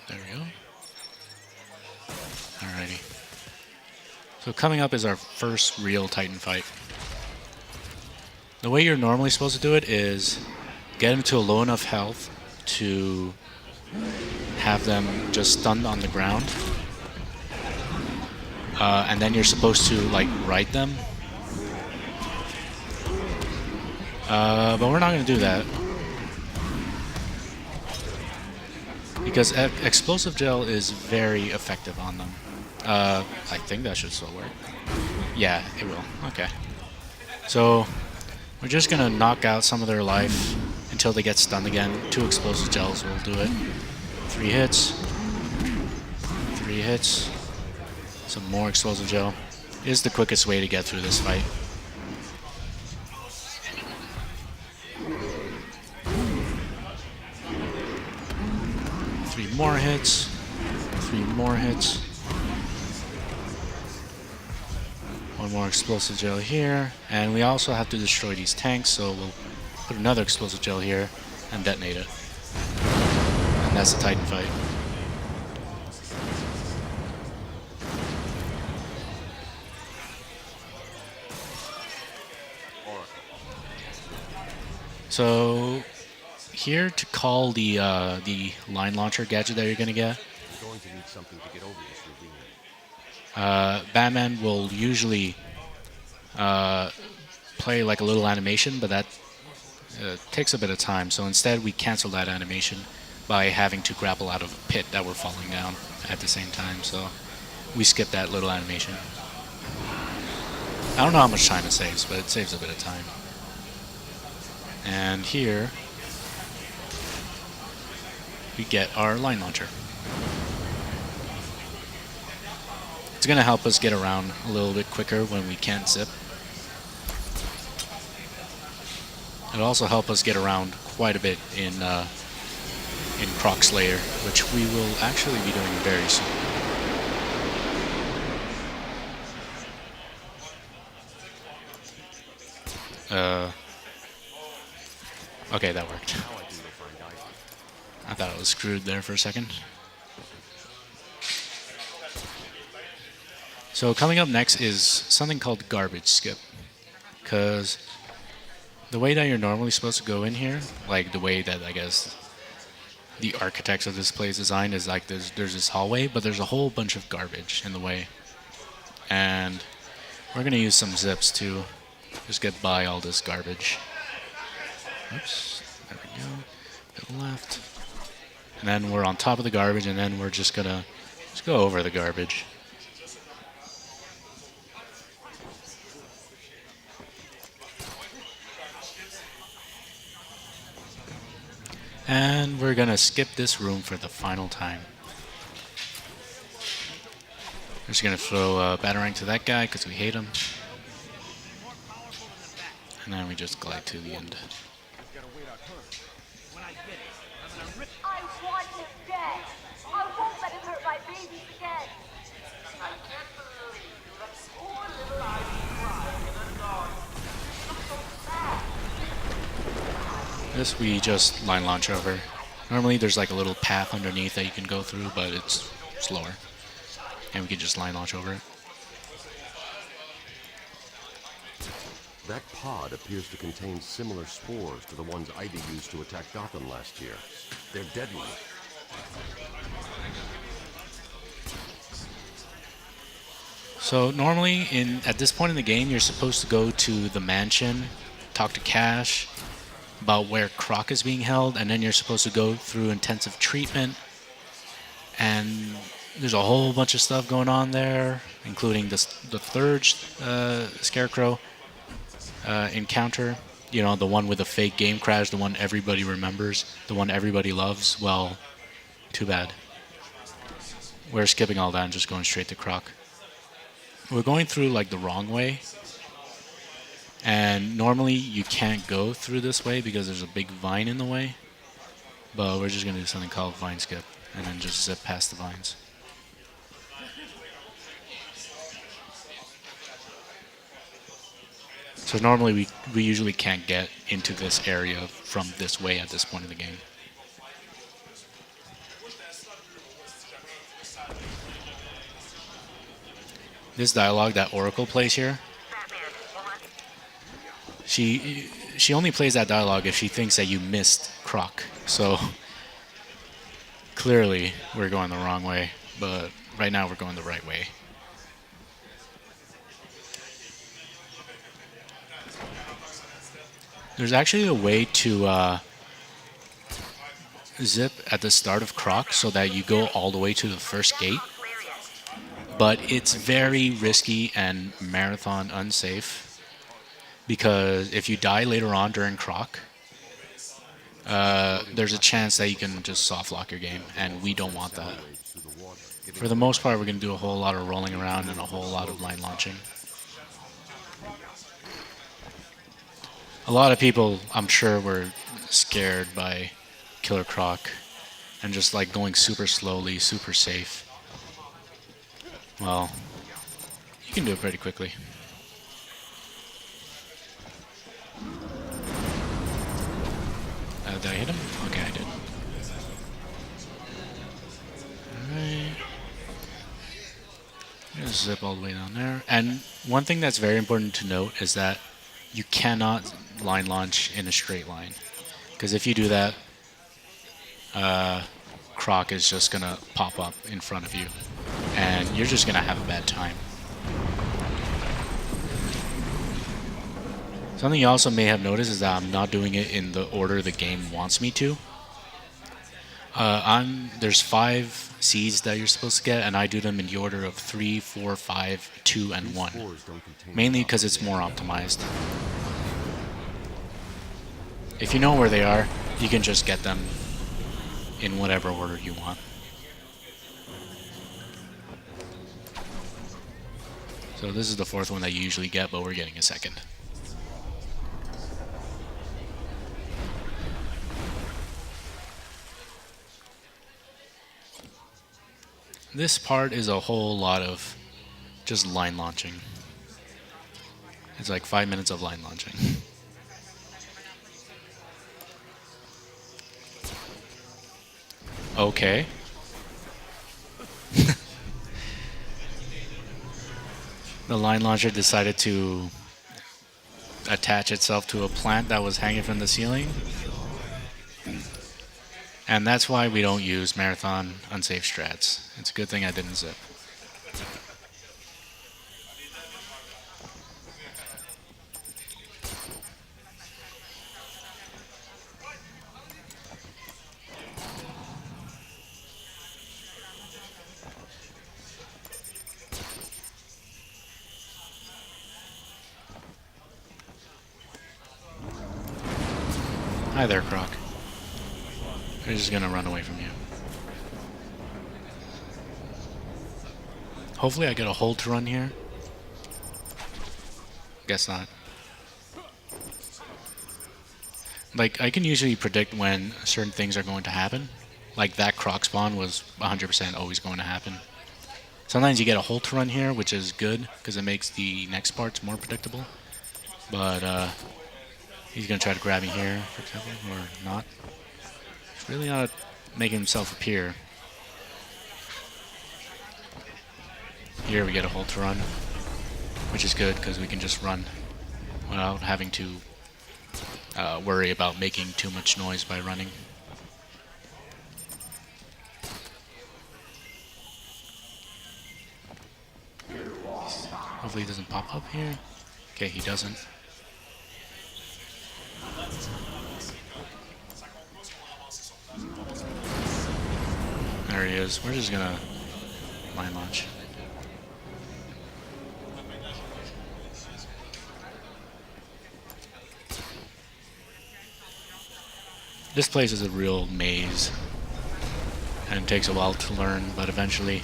There we go. Alrighty. So coming up is our first real Titan fight. The way you're normally supposed to do it is get him to a low enough health to have them just stunned on the ground. And then you're supposed to like ride them. But we're not going to do that. Because explosive gel is very effective on them. I think that should still work. Yeah, it will. Okay. So we're just going to knock out some of their life until they get stunned again. 2 explosive gels will do it. 3 hits. 3 hits. Some more explosive gel. Is the quickest way to get through this fight. Three more hits. 3 more hits. 1 more explosive gel here. And we also have to destroy these tanks, so we'll put another explosive gel here and detonate it. And that's the Titan fight. So here to call the line launcher gadget that you're gonna get. We're going to need something to get over this ravine. Batman will usually play like a little animation, but that takes a bit of time. So instead, we cancel that animation by having to grapple out of a pit that we're falling down at the same time. So we skip that little animation. I don't know how much time it saves, but it saves a bit of time. And here we get our line launcher. It's going to help us get around a little bit quicker when we can't zip. It'll also help us get around quite a bit in Croc Slayer, which we will actually be doing very soon. Okay, that worked. I thought it was screwed there for a second. So coming up next is something called garbage skip. Because the way that you're normally supposed to go in here, like the way that I guess the architects of this place designed is like there's this hallway, but there's a whole bunch of garbage in the way. And we're going to use some zips to just get by all this garbage. Oops, there we go. To the left. And then we're on top of the garbage, and then we're just gonna go over the garbage. And we're gonna skip this room for the final time. We're just gonna throw a Batarang to that guy because we hate him. And then we just glide to the end. I want him dead. I won't let him hurt my babies again. I can't believe you let poor little Ivy cry in a dog. You look so sad. This we just line launch over. Normally there's like a little path underneath that you can go through, but it's slower. And we can just line launch over it. That pod appears to contain similar spores to the ones Ivy used to attack Gotham last year. They're deadly. So normally at this point in the game, you're supposed to go to the mansion, talk to Cash about where Croc is being held, and then you're supposed to go through intensive treatment. And there's a whole bunch of stuff going on there, including the third Scarecrow encounter. You know, the one with the fake game crash, the one everybody remembers, the one everybody loves. Well, too bad. We're skipping all that and just going straight to Croc. We're going through like the wrong way. And normally you can't go through this way because there's a big vine in the way. But we're just going to do something called vine skip and then just zip past the vines. So normally we usually can't get into this area from this way at this point in the game. This dialogue that Oracle plays here, she only plays that dialogue if she thinks that you missed Croc. So clearly we're going the wrong way, but right now we're going the right way. There's actually a way to zip at the start of Croc so that you go all the way to the first gate. But it's very risky and marathon unsafe. Because if you die later on during Croc, there's a chance that you can just soft lock your game. And we don't want that. For the most part, we're going to do a whole lot of rolling around and a whole lot of line launching. A lot of people, I'm sure, were scared by Killer Croc and just like going super slowly, super safe. Well, you can do it pretty quickly. Did I hit him? Okay, I did. Alright. Just zip all the way down there. And one thing that's very important to note is that you cannot line launch in a straight line. Because if you do that, Croc is just gonna pop up in front of you, and you're just gonna have a bad time. Something you also may have noticed is that I'm not doing it in the order the game wants me to. There's 5 seeds that you're supposed to get, and I do them in the order of 3, 4, 5, 2, and 1. Mainly because it's more optimized. If you know where they are, you can just get them in whatever order you want. So this is the 4th one that you usually get, but we're getting a 2nd. This part is a whole lot of just line launching. It's like 5 minutes of line launching. Okay. The line launcher decided to attach itself to a plant that was hanging from the ceiling. And that's why we don't use marathon unsafe strats. It's a good thing I didn't zip. Hi there, Croc. They're just gonna run away from you. Hopefully I get a hold to run here. Guess not. Like, I can usually predict when certain things are going to happen. Like that Croc spawn was 100% always going to happen. Sometimes you get a hold to run here, which is good, because it makes the next parts more predictable. But, he's gonna try to grab me here, for example, or not. He's really not making himself appear. Here we get a hold to run, which is good because we can just run without having to worry about making too much noise by running. Hopefully he doesn't pop up here. Okay, he doesn't. There he is. We're just gonna line launch. This place is a real maze, and it takes a while to learn, but eventually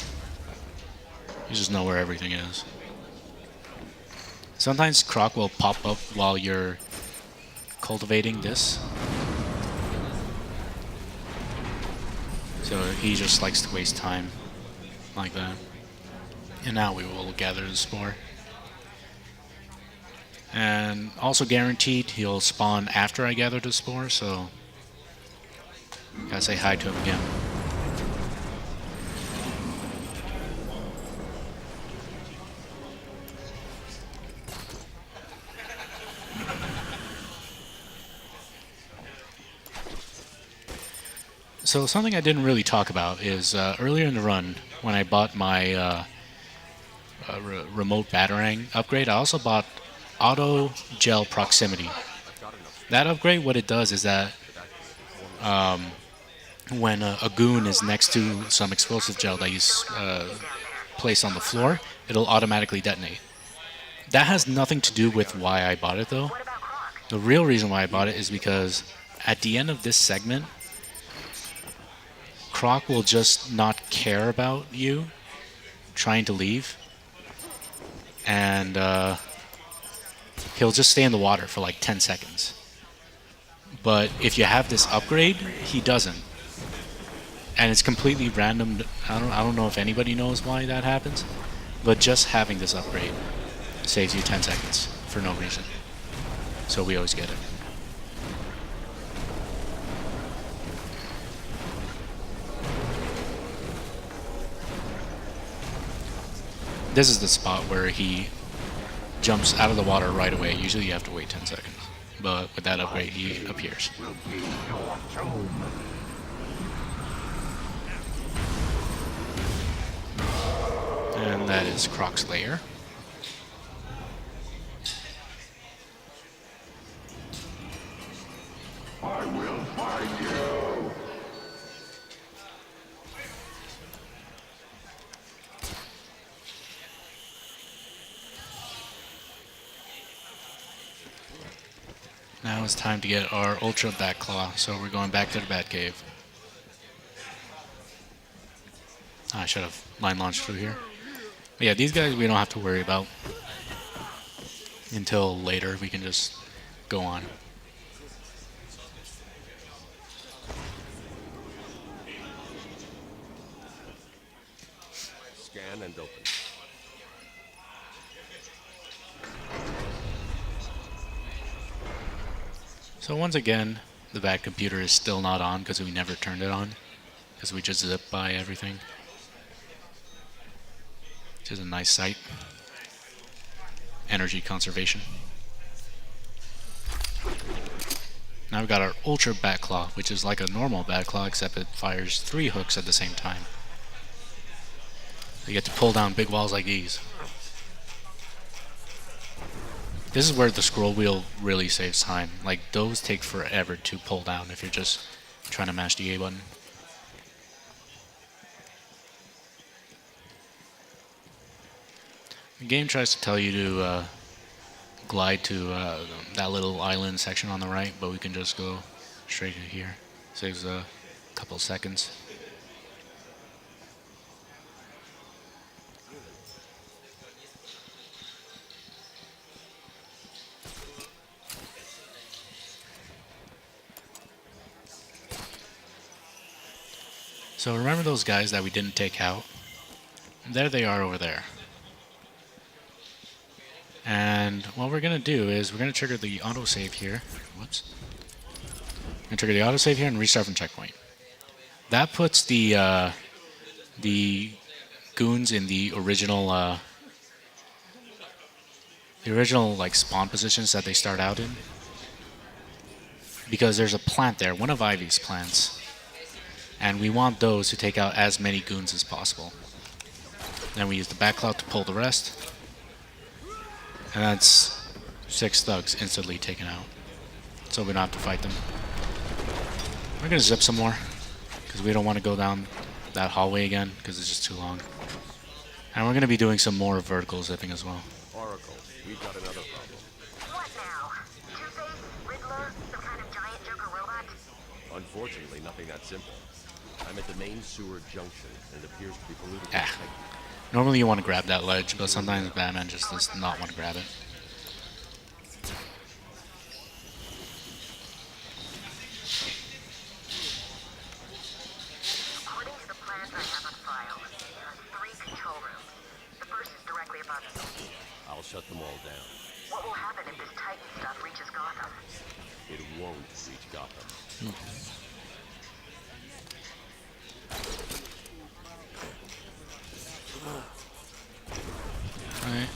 you just know where everything is. Sometimes Croc will pop up while you're cultivating this. So he just likes to waste time like that. And now we will gather the spore. And also guaranteed he'll spawn after I gather the spore, so gotta say hi to him again. So something I didn't really talk about is earlier in the run, when I bought my remote batarang upgrade, I also bought auto gel proximity. That upgrade, what it does is that when a goon is next to some explosive gel that you place on the floor, it'll automatically detonate. That has nothing to do with why I bought it though. The real reason why I bought it is because at the end of this segment, Croc will just not care about you trying to leave, and he'll just stay in the water for like 10 seconds. But if you have this upgrade, he doesn't. And it's completely random. I don't know if anybody knows why that happens, but just having this upgrade saves you 10 seconds for no reason. So we always get it. This is the spot where he jumps out of the water right away. Usually you have to wait 10 seconds. But with that upgrade, he appears. that is Croc's lair. I will find you. Now it's time to get our Ultra Bat Claw, so we're going back to the Batcave. I should have line launched through here. But yeah, these guys we don't have to worry about until later. We can just go on. Scan and open. So once again, the Bat computer is still not on because we never turned it on. Because we just zip by everything. Which is a nice sight. Energy conservation. Now we've got our Ultra Bat Claw, which is like a normal Bat Claw, except it fires 3 hooks at the same time. You get to pull down big walls like these. This is where the scroll wheel really saves time. Like, those take forever to pull down if you're just trying to mash the A button. The game tries to tell you to glide to that little island section on the right, but we can just go straight to here. Saves a couple seconds. So remember those guys that we didn't take out? There they are over there. And what we're going to do is we're going to trigger the autosave here. Whoops. We're going to trigger the autosave here and restart from checkpoint. That puts the goons in the original like spawn positions that they start out in. Because there's a plant there, one of Ivy's plants. And we want those to take out as many goons as possible. Then we use the Bat Claw to pull the rest. And that's 6 thugs instantly taken out. So we don't have to fight them. We're going to zip some more. Because we don't want to go down that hallway again. Because it's just too long. And we're going to be doing some more vertical zipping as well. Oracle, we've got another problem. What now? Two-Face? Riddler? Some kind of giant Joker robot? Unfortunately, nothing that simple. I'm at the main sewer junction, and it appears to be polluted. Normally you want to grab that ledge, but sometimes Batman just does not want to grab it. According to the plans I have on file, there are 3 control rooms. The first is directly above you. I'll shut them all down. What will happen if this Titan stuff reaches Gotham? It won't reach Gotham. Alright.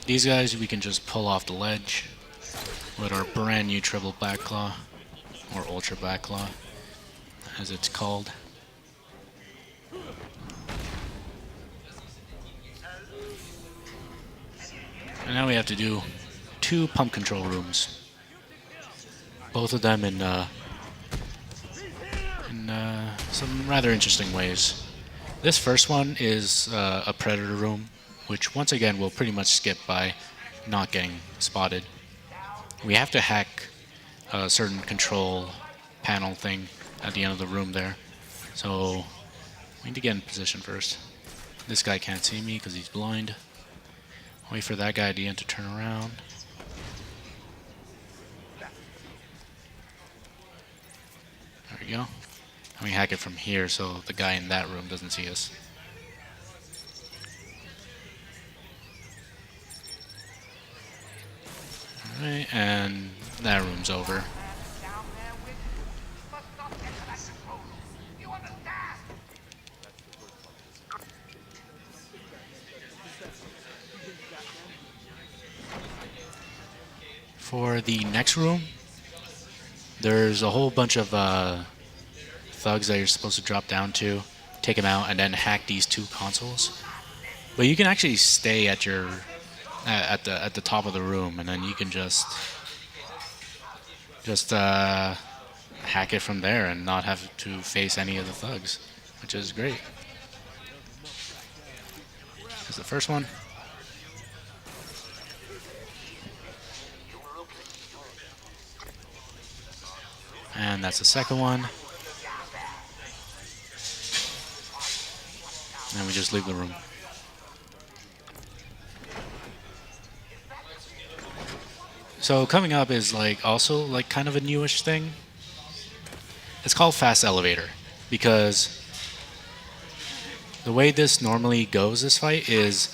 These guys we can just pull off the ledge with our brand new triple Bat Claw, or Ultra Bat Claw, as it's called. And now we have to do 2 pump control rooms. Both of them in some rather interesting ways. This first one is a Predator room, which once again we'll pretty much skip by not getting spotted. We have to hack a certain control panel thing at the end of the room there. So we need to get in position first. This guy can't see me because he's blind. Wait for that guy at the end to turn around. There we go. And we hack it from here so the guy in that room doesn't see us. Alright, and that room's over. For the next room, there's a whole bunch of thugs that you're supposed to drop down to, take them out, and then hack these 2 consoles. But you can actually stay at your at the top of the room, and then you can just hack it from there and not have to face any of the thugs, which is great. Here's the first one. And that's the second one. And we just leave the room. So coming up is like also like kind of a newish thing. It's called fast elevator, because the way this normally goes, this fight, is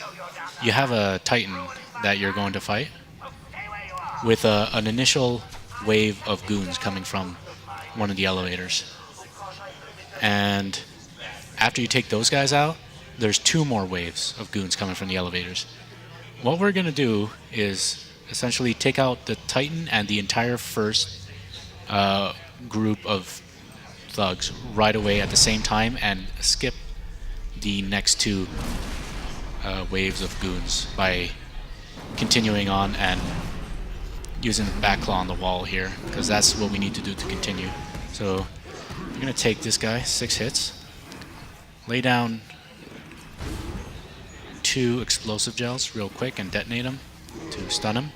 you have a Titan that you're going to fight with an initial wave of goons coming from one of the elevators. And after you take those guys out, there's 2 more waves of goons coming from the elevators. What we're going to do is essentially take out the Titan and the entire first group of thugs right away at the same time and skip the next 2 waves of goons by continuing on and using the back claw on the wall here, because that's what we need to do to continue. So we're going to take this guy, 6 hits, lay down 2 explosive gels real quick and detonate them to stun him.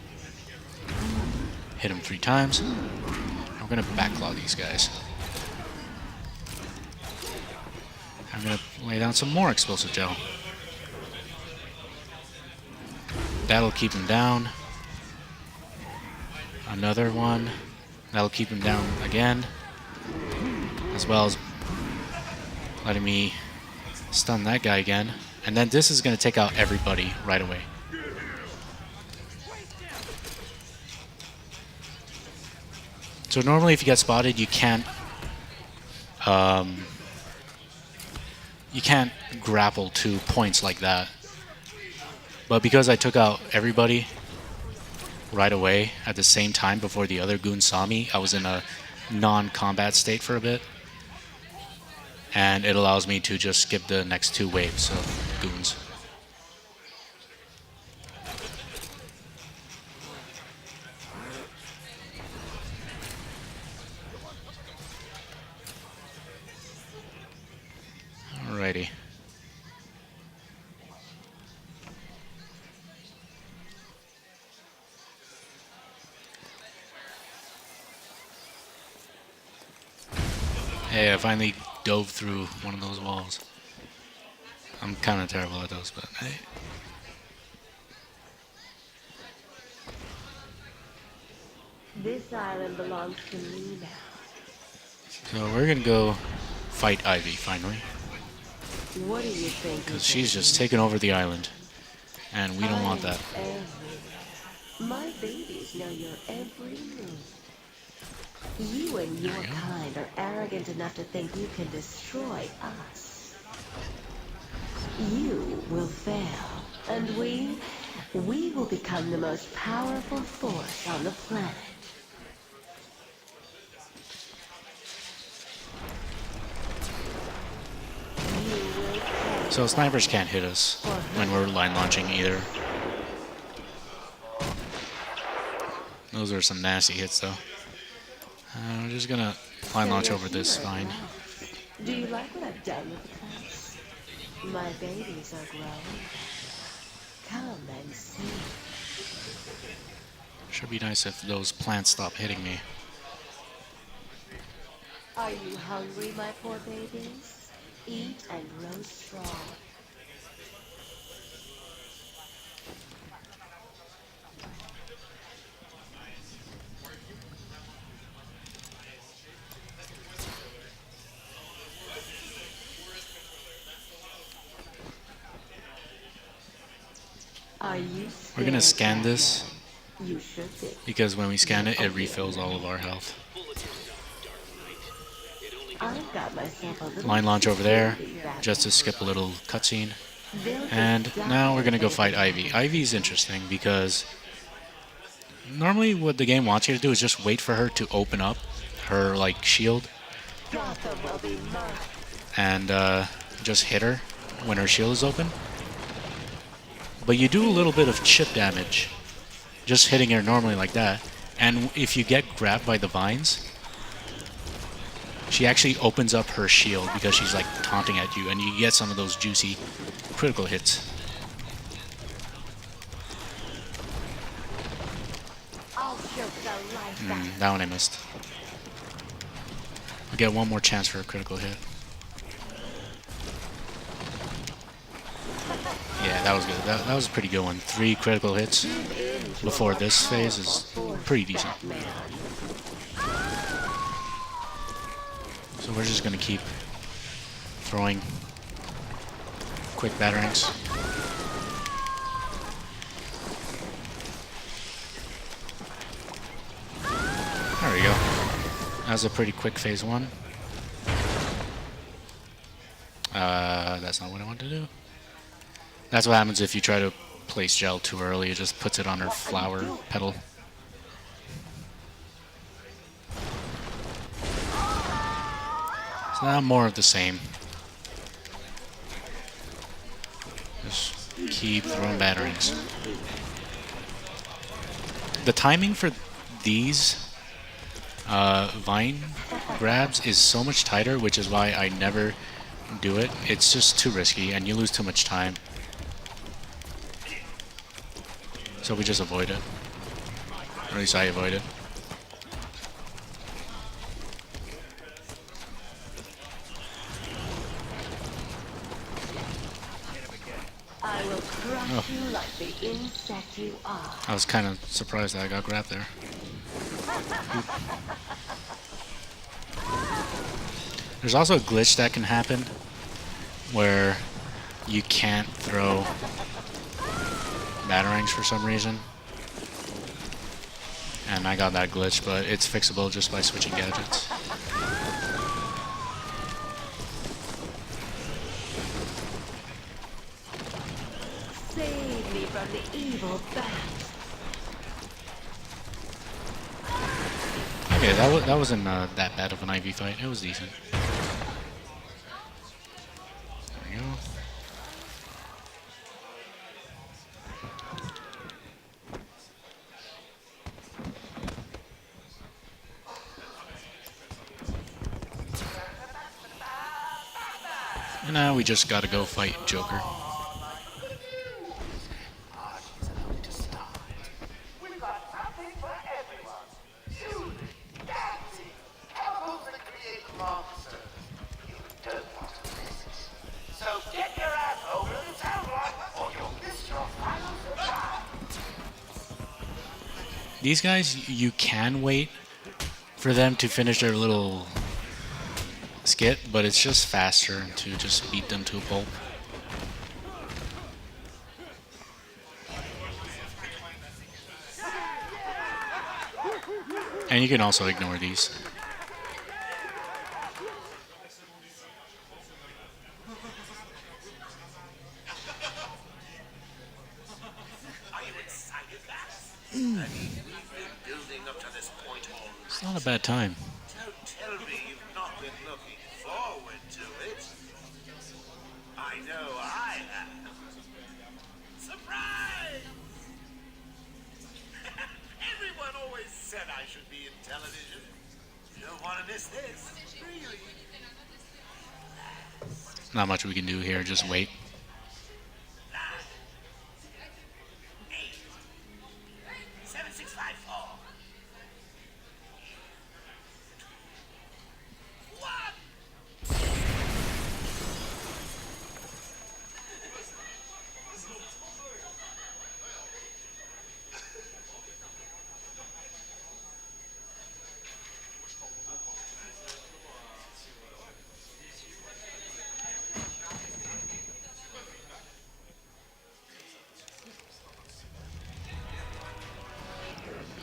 Hit him 3 times. We're going to backclaw these guys. I'm going to lay down some more explosive gel. That'll keep him down. Another one. That'll keep him down again. As well as letting me stun that guy again. And then this is going to take out everybody right away. So normally if you get spotted, you can't grapple to points like that. But because I took out everybody right away at the same time before the other goons saw me, I was in a non-combat state for a bit. And it allows me to just skip the next 2 waves of goons. Alrighty. Hey, I finally dove through one of those walls. I'm kind of terrible at those, but hey. This island belongs to me now. So we're gonna go fight Ivy finally. What do you think? Because she's just taken over the island. And we don't want that. My babies know your every move. You and your kind are arrogant enough to think you can destroy us. You will fail, and we will become the most powerful force on the planet. So snipers can't hit us when we're line launching either. Those are some nasty hits though. We're just gonna line launch over this, fine. Do you like what I've done with the plants? My babies are growing. Come and see. Should be nice if those plants stop hitting me. Are you hungry, my poor babies? Eat and grow strong. We're gonna scan this You should be. because when we scan it, it refills all of our health. I've got myself a little Line launch over there, just to skip a little cutscene. And now we're gonna go fight Ivy. Ivy's interesting because normally what the game wants you to do is just wait for her to open up her like shield and just hit her when her shield is open. but you do a little bit of chip damage just hitting her normally like that. And if you get grabbed by the vines, she actually opens up her shield because she's like taunting at you, and you get some of those juicy critical hits. That one I missed. We get one more chance for a critical hit. Yeah, that was good. That was a pretty good one. 3 critical hits before this phase is pretty decent. So we're just gonna keep throwing quick batterings. There we go. That was a pretty quick phase 1. That's not what I wanted to do. That's what happens if you try to place gel too early. It just puts it on her flower petal. So now more of the same. Just keep throwing batterings. The timing for these vine grabs is so much tighter, which is why I never do it. It's just too risky and you lose too much time. So we just avoid it. Or at least I avoid it. I will crush you like the insect you are. I was kind of surprised that I got grabbed there. There's also a glitch that can happen where you can't throw batarangs for some reason. And I got that glitch, but it's fixable just by switching gadgets. Save me from the evil bat. Okay, that wasn't that bad of an IV fight. It was decent. There we go. And now we just gotta go fight Joker. These guys, you can wait for them to finish their little skit, but it's just faster to just beat them to a pulp. And you can also ignore these. It's not a bad time. Don't tell me you've not been looking forward to it. I know I have. Surprise! Everyone always said I should be in television. You don't want to miss this, really. Not much we can do here, just wait. 9, 8, 7, 6, 5, 4.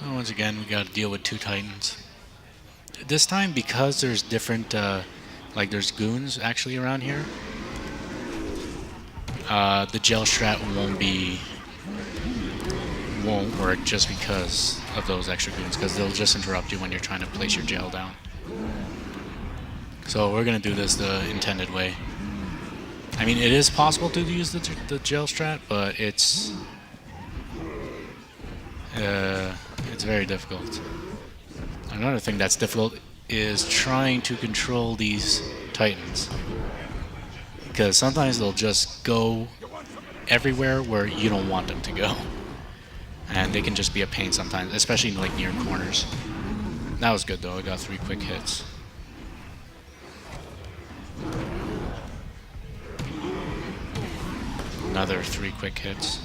Once again, we got to deal with 2 Titans. This time, because there's different, like there's goons actually around here, the gel strat won't work just because of those extra goons, because they'll just interrupt you when you're trying to place your gel down. So we're gonna do this the intended way. I mean, it is possible to use the gel strat, but it's very difficult. Another thing that's difficult is trying to control these titans, because sometimes they'll just go everywhere where you don't want them to go, and they can just be a pain sometimes, especially like near corners. That was good though. I got 3 quick hits. Another 3 quick hits.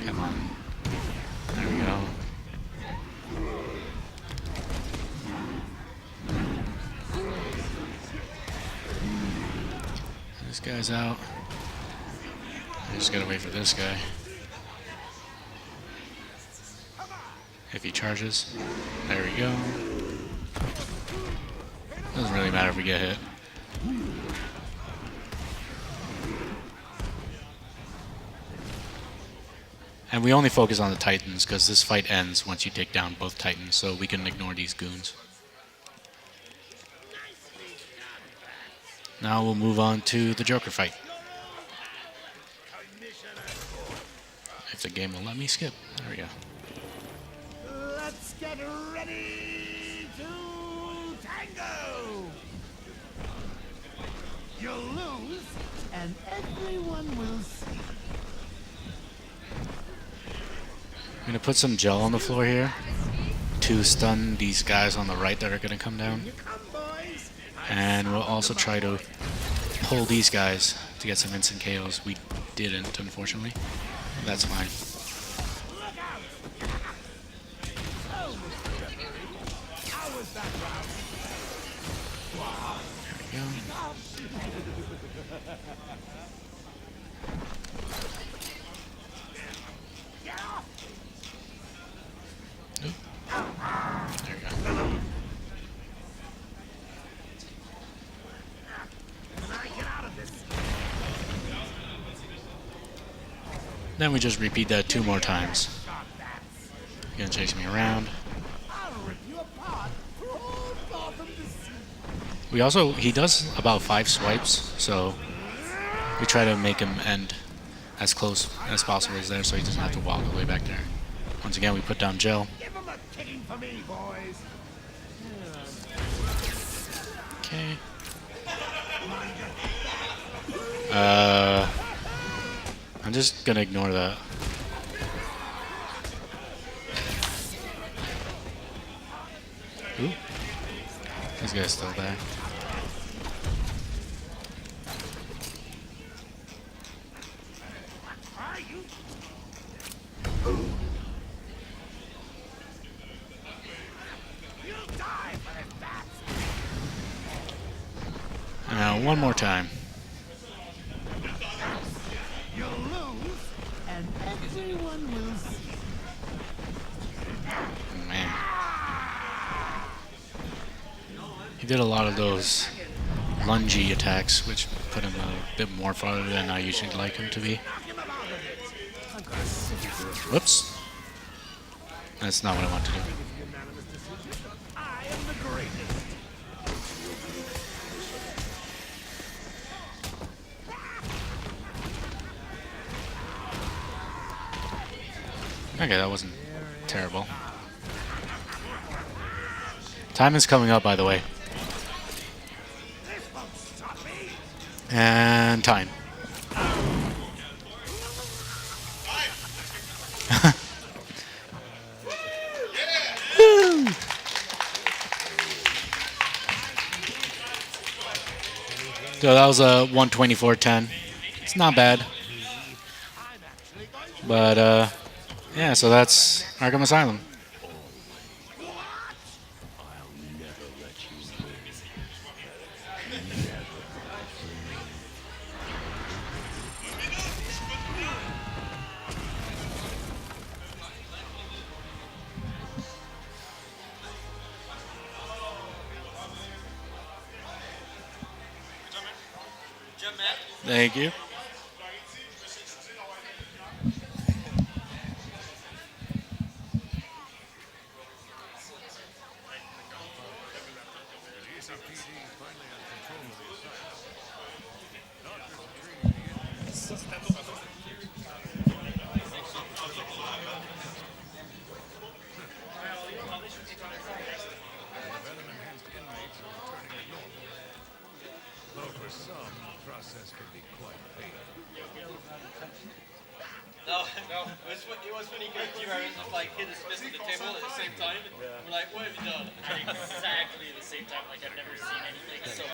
Come on. There we go. This guy's out. I just gotta wait for this guy. If he charges. There we go. Doesn't really matter if we get hit. And we only focus on the titans because this fight ends once you take down both titans, so we can ignore these goons. Now we'll move on to the Joker fight. If the game will let me skip. There we go. Let's get ready to tango! You'll lose, and everyone will see. I'm going to put some gel on the floor here to stun these guys on the right that are going to come down. And we'll also try to pull these guys to get some instant KOs. We didn't, unfortunately. That's fine. There we go. Oop. There we go. Then we just repeat that 2 more times. He's gonna chase me around. He does about 5 swipes, so we try to make him end as close as possible as there so he doesn't have to walk all the way back there. Once again, we put down gel. Okay. I'm just gonna ignore that. Ooh. This guy's still there. Now, one more time. You'll lose, and everyone will see. Man. He did a lot of those lungy attacks, which put him a bit more farther than I usually like him to be. Whoops. That's not what I want to do. Okay, that wasn't terrible. Time is coming up, by the way. And time. So that was a 124.10. It's not bad. But, yeah, so that's Arkham Asylum. Thank you. process can be quite painful. No, it was when he got you, I was just like hit his fist at the table at the same time. We're like, what have you done? At exactly the same time, like I've never seen anything so